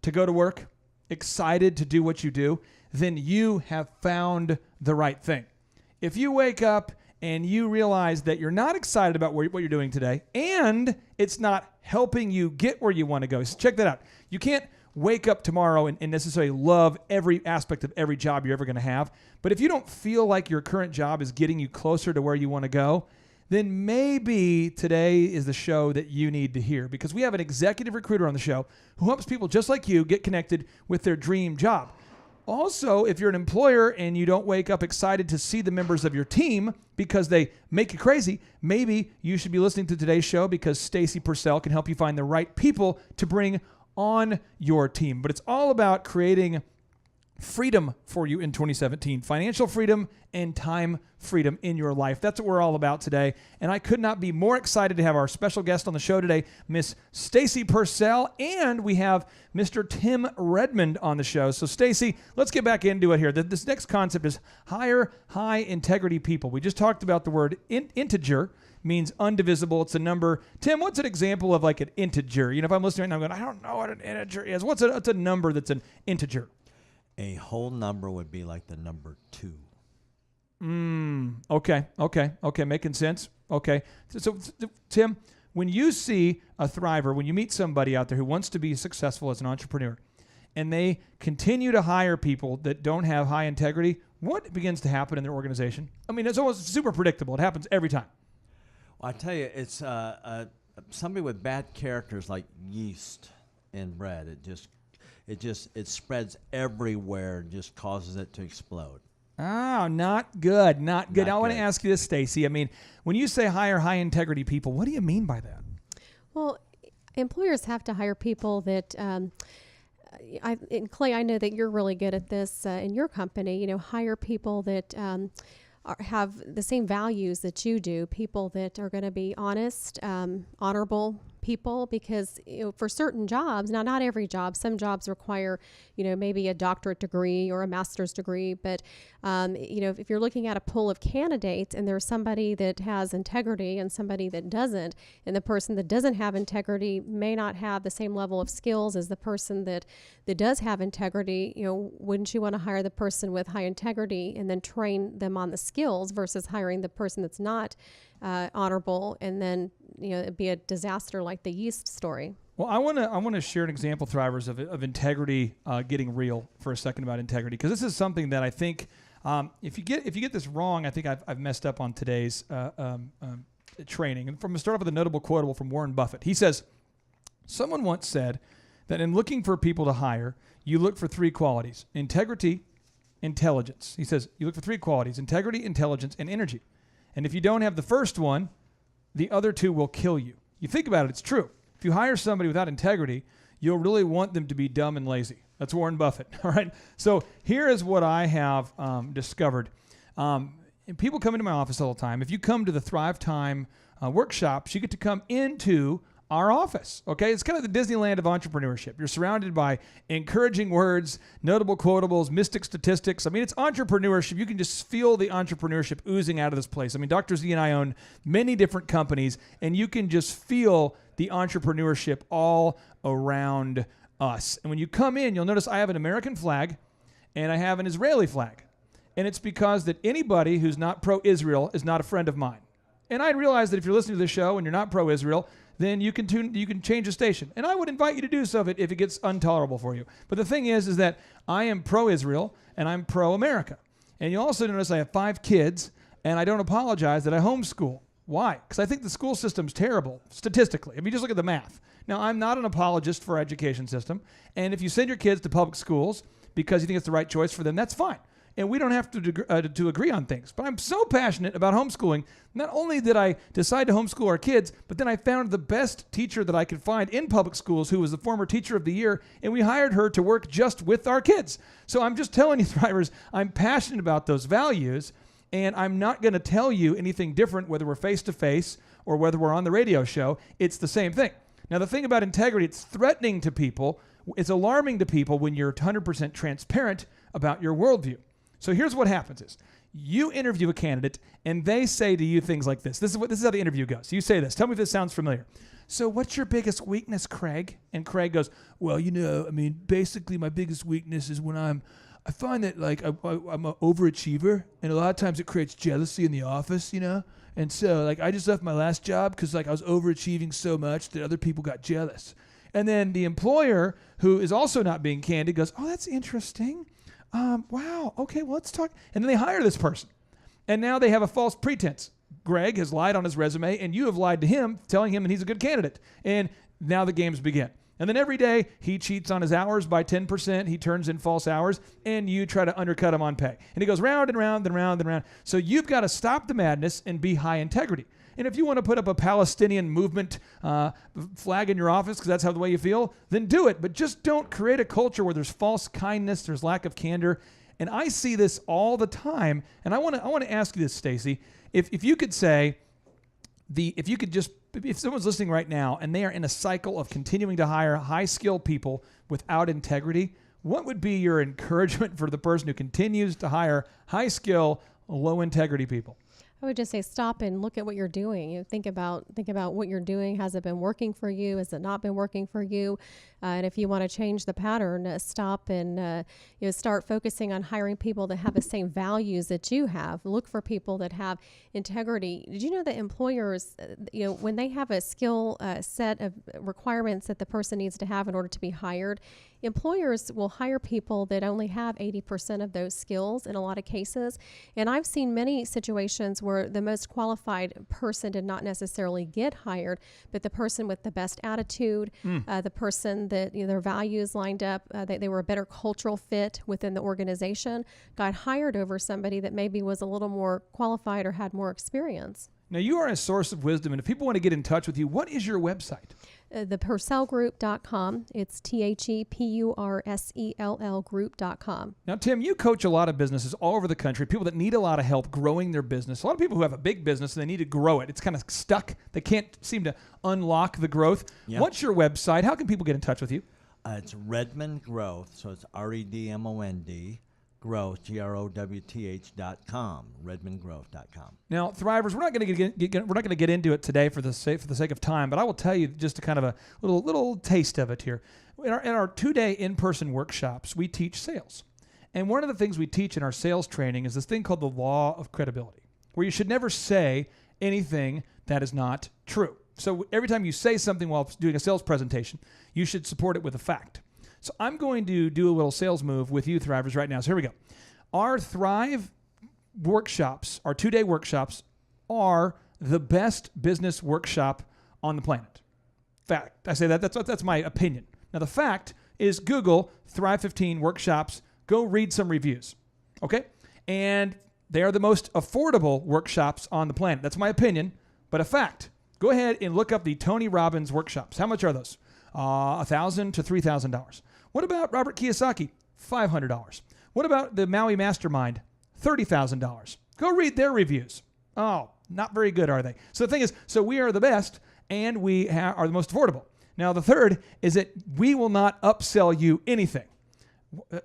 to go to work, excited to do what you do, then you have found the right thing. If you wake up and you realize that you're not excited about what you're doing today, and it's not helping you get where you want to go, so check that out. You can't wake up tomorrow and necessarily love every aspect of every job you're ever going to have. But if you don't feel like your current job is getting you closer to where you want to go, then maybe today is the show that you need to hear, because we have an executive recruiter on the show who helps people just like you get connected with their dream job. Also, if you're an employer and you don't wake up excited to see the members of your team because they make you crazy, maybe you should be listening to today's show, because Stacy Purcell can help you find the right people to bring on your team. But it's all about creating freedom for you in 2017, financial freedom and time freedom in your life. That's what we're all about today. And I could not be more excited to have our special guest on the show today, Miss Stacy Purcell, and we have Mr. Tim Redmond on the show. So Stacy, let's get back into it here. This next concept is hire high integrity people. We just talked about the word integer. Means undivisible. It's a number. Tim, what's an example of like an integer? You know, if I'm listening right now, I'm going, I don't know what an integer is. What's a number that's an integer? A whole number would be like the number 2. Okay. Making sense. Okay. So, Tim, when you see a thriver, when you meet somebody out there who wants to be successful as an entrepreneur, and they continue to hire people that don't have high integrity, what begins to happen in their organization? I mean, it's almost super predictable. It happens every time. Well, I tell you, it's somebody with bad characters like yeast in bread. It spreads everywhere and just causes it to explode. Oh, not good. Not good. I want to ask you this, Stacy. I mean, when you say hire high integrity people, what do you mean by that? Well, employers have to hire people that, and Clay, I know that you're really good at this in your company. You know, hire people that have the same values that you do, people that are going to be honest, honorable people, because for certain jobs, now not every job, some jobs require maybe a doctorate degree or a master's degree, but if you're looking at a pool of candidates and there's somebody that has integrity and somebody that doesn't, and the person that doesn't have integrity may not have the same level of skills as the person that does have integrity, wouldn't you want to hire the person with high integrity and then train them on the skills versus hiring the person that's not honorable, and then it'd be a disaster like the yeast story. Well, I want to share an example, Thrivers, of integrity getting real for a second about integrity, because this is something that I think if you get this wrong, I think I've messed up on today's training. And from start off with a notable quotable from Warren Buffett. He says, someone once said that in looking for people to hire, you look for 3 qualities: integrity, intelligence. He says you look for 3 qualities: integrity, intelligence, and energy. And if you don't have the first one, the other 2 will kill you. You think about it, it's true. If you hire somebody without integrity, you'll really want them to be dumb and lazy. That's Warren Buffett, all right? So here is what I have discovered. And people come into my office all the time. If you come to the Thrivetime workshops, you get to come into our office, okay? It's kind of the Disneyland of entrepreneurship. You're surrounded by encouraging words, notable quotables, mystic statistics. I mean, it's entrepreneurship. You can just feel the entrepreneurship oozing out of this place. I mean, Dr. Z and I own many different companies, and you can just feel the entrepreneurship all around us. And when you come in, you'll notice I have an American flag and I have an Israeli flag. And it's because that anybody who's not pro-Israel is not a friend of mine. And I realize that if you're listening to this show and you're not pro-Israel, then you can change the station. And I would invite you to do so if it gets intolerable for you. But the thing is that I am pro-Israel and I'm pro-America. And you also notice I have 5 kids, and I don't apologize that I homeschool. Why? Because I think the school system's terrible, statistically. I mean, just look at the math. Now, I'm not an apologist for our education system. And if you send your kids to public schools because you think it's the right choice for them, that's fine. And we don't have to agree on things. But I'm so passionate about homeschooling. Not only did I decide to homeschool our kids, but then I found the best teacher that I could find in public schools, who was the former teacher of the year, and we hired her to work just with our kids. So I'm just telling you, Thrivers, I'm passionate about those values, and I'm not going to tell you anything different, whether we're face-to-face or whether we're on the radio show. It's the same thing. Now, the thing about integrity, it's threatening to people. It's alarming to people when you're 100% transparent about your worldview. So here's what happens is you interview a candidate and they say to you things like this. This is how the interview goes. You say this. Tell me if this sounds familiar. So what's your biggest weakness, Craig? And Craig goes, well, basically my biggest weakness is when I find that like I'm an overachiever, and a lot of times it creates jealousy in the office, And so like I just left my last job because like I was overachieving so much that other people got jealous. And then the employer, who is also not being candid, goes, oh, that's interesting. Wow. Okay, well, let's talk. And then they hire this person. And now they have a false pretense. Greg has lied on his resume, and you have lied to him, telling him that he's a good candidate. And now the games begin. And then every day, he cheats on his hours by 10%. He turns in false hours, and you try to undercut him on pay. And he goes round and round and round and round. So you've got to stop the madness and be high integrity. And if you want to put up a Palestinian movement flag in your office because that's how the way you feel, then do it. But just don't create a culture where there's false kindness, there's lack of candor. And I see this all the time. And I want to ask you this, Stacy. If you could say, if someone's listening right now and they are in a cycle of continuing to hire high-skilled people without integrity, what would be your encouragement for the person who continues to hire high-skill, low-integrity people? I would just say stop and look at what you're doing. Think about what you're doing. Has it been working for you? Has it not been working for you? And if you want to change the pattern, stop and start focusing on hiring people that have the same values that you have. Look for people that have integrity. Did you know that employers, when they have a skill set of requirements that the person needs to have in order to be hired, employers will hire people that only have 80% of those skills in a lot of cases. And I've seen many situations where the most qualified person did not necessarily get hired, but the person with the best attitude, the person that their values lined up, they were a better cultural fit within the organization, got hired over somebody that maybe was a little more qualified or had more experience. Now, you are a source of wisdom, and if people want to get in touch with you, what is your website? The PurcellGroup.com. It's ThePurcell Group.com. Now, Tim, you coach a lot of businesses all over the country, people that need a lot of help growing their business. A lot of people who have a big business and they need to grow it. It's kind of stuck. They can't seem to unlock the growth. Yep. What's your website? How can people get in touch with you? It's Redmond Growth, so it's REDMOND. Growth, GROWTH.com, RedmondGrowth.com. Now, Thrivers, we're not going to get into it today for the sake of time, but I will tell you just a kind of a little taste of it here. In our 2-day in-person workshops, we teach sales, and one of the things we teach in our sales training is this thing called the law of credibility, where you should never say anything that is not true. So every time you say something while doing a sales presentation, you should support it with a fact. So I'm going to do a little sales move with you, Thrivers, right now. So here we go. Our Thrive workshops, our 2-day workshops, are the best business workshop on the planet. Fact. I say that's my opinion. Now, the fact is Google Thrive 15 workshops. Go read some reviews. Okay? And they are the most affordable workshops on the planet. That's my opinion, but a fact. Go ahead and look up the Tony Robbins workshops. How much are those? $1,000 to $3,000. What about Robert Kiyosaki? $500. What about the Maui Mastermind? $30,000. Go read their reviews. Oh, not very good, are they? So the thing is, we are the best, and we are the most affordable. Now, the third is that we will not upsell you anything.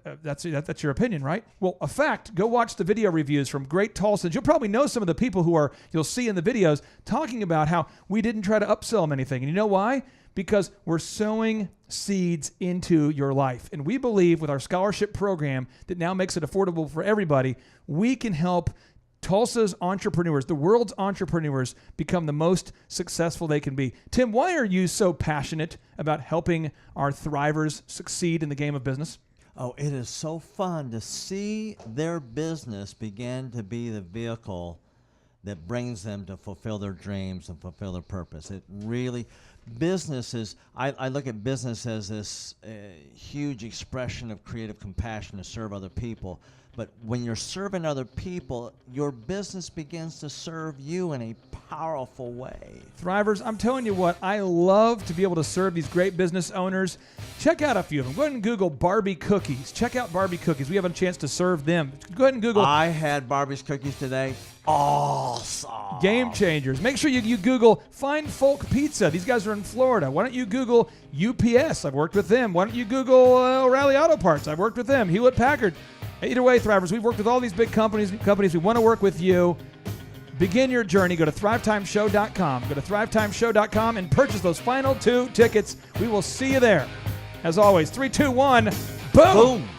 That's your opinion, right? Well, a fact, go watch the video reviews from great Tulsans. You'll probably know some of the people you'll see in the videos talking about how we didn't try to upsell them anything. And you know why? Because we're sowing seeds into your life. And we believe with our scholarship program that now makes it affordable for everybody, we can help Tulsa's entrepreneurs, the world's entrepreneurs, become the most successful they can be. Tim, why are you so passionate about helping our Thrivers succeed in the game of business? Oh, it is so fun to see their business begin to be the vehicle that brings them to fulfill their dreams and fulfill their purpose. It really... Businesses, I look at business as this huge expression of creative compassion to serve other people. But when you're serving other people, your business begins to serve you in a powerful way. Thrivers, I'm telling you what, I love to be able to serve these great business owners. Check out a few of them. Go ahead and Google Barbie Cookies. Check out Barbie Cookies. We have a chance to serve them. Go ahead and Google. I had Barbie's cookies today. awesome. Game changers. Make sure you Google Find Folk Pizza. These guys are in Florida. Why don't you Google UPS? I've worked with them. Why don't you Google O'Reilly Auto Parts? I've worked with them. Hewlett Packard. Either way, Thrivers, we've worked with all these big companies. We want to work with you. Begin your journey. Go to thrivetimeshow.com. Go to thrivetimeshow.com and purchase those final 2 tickets. We will see you there. As always, 3, 2, 1, boom! Boom.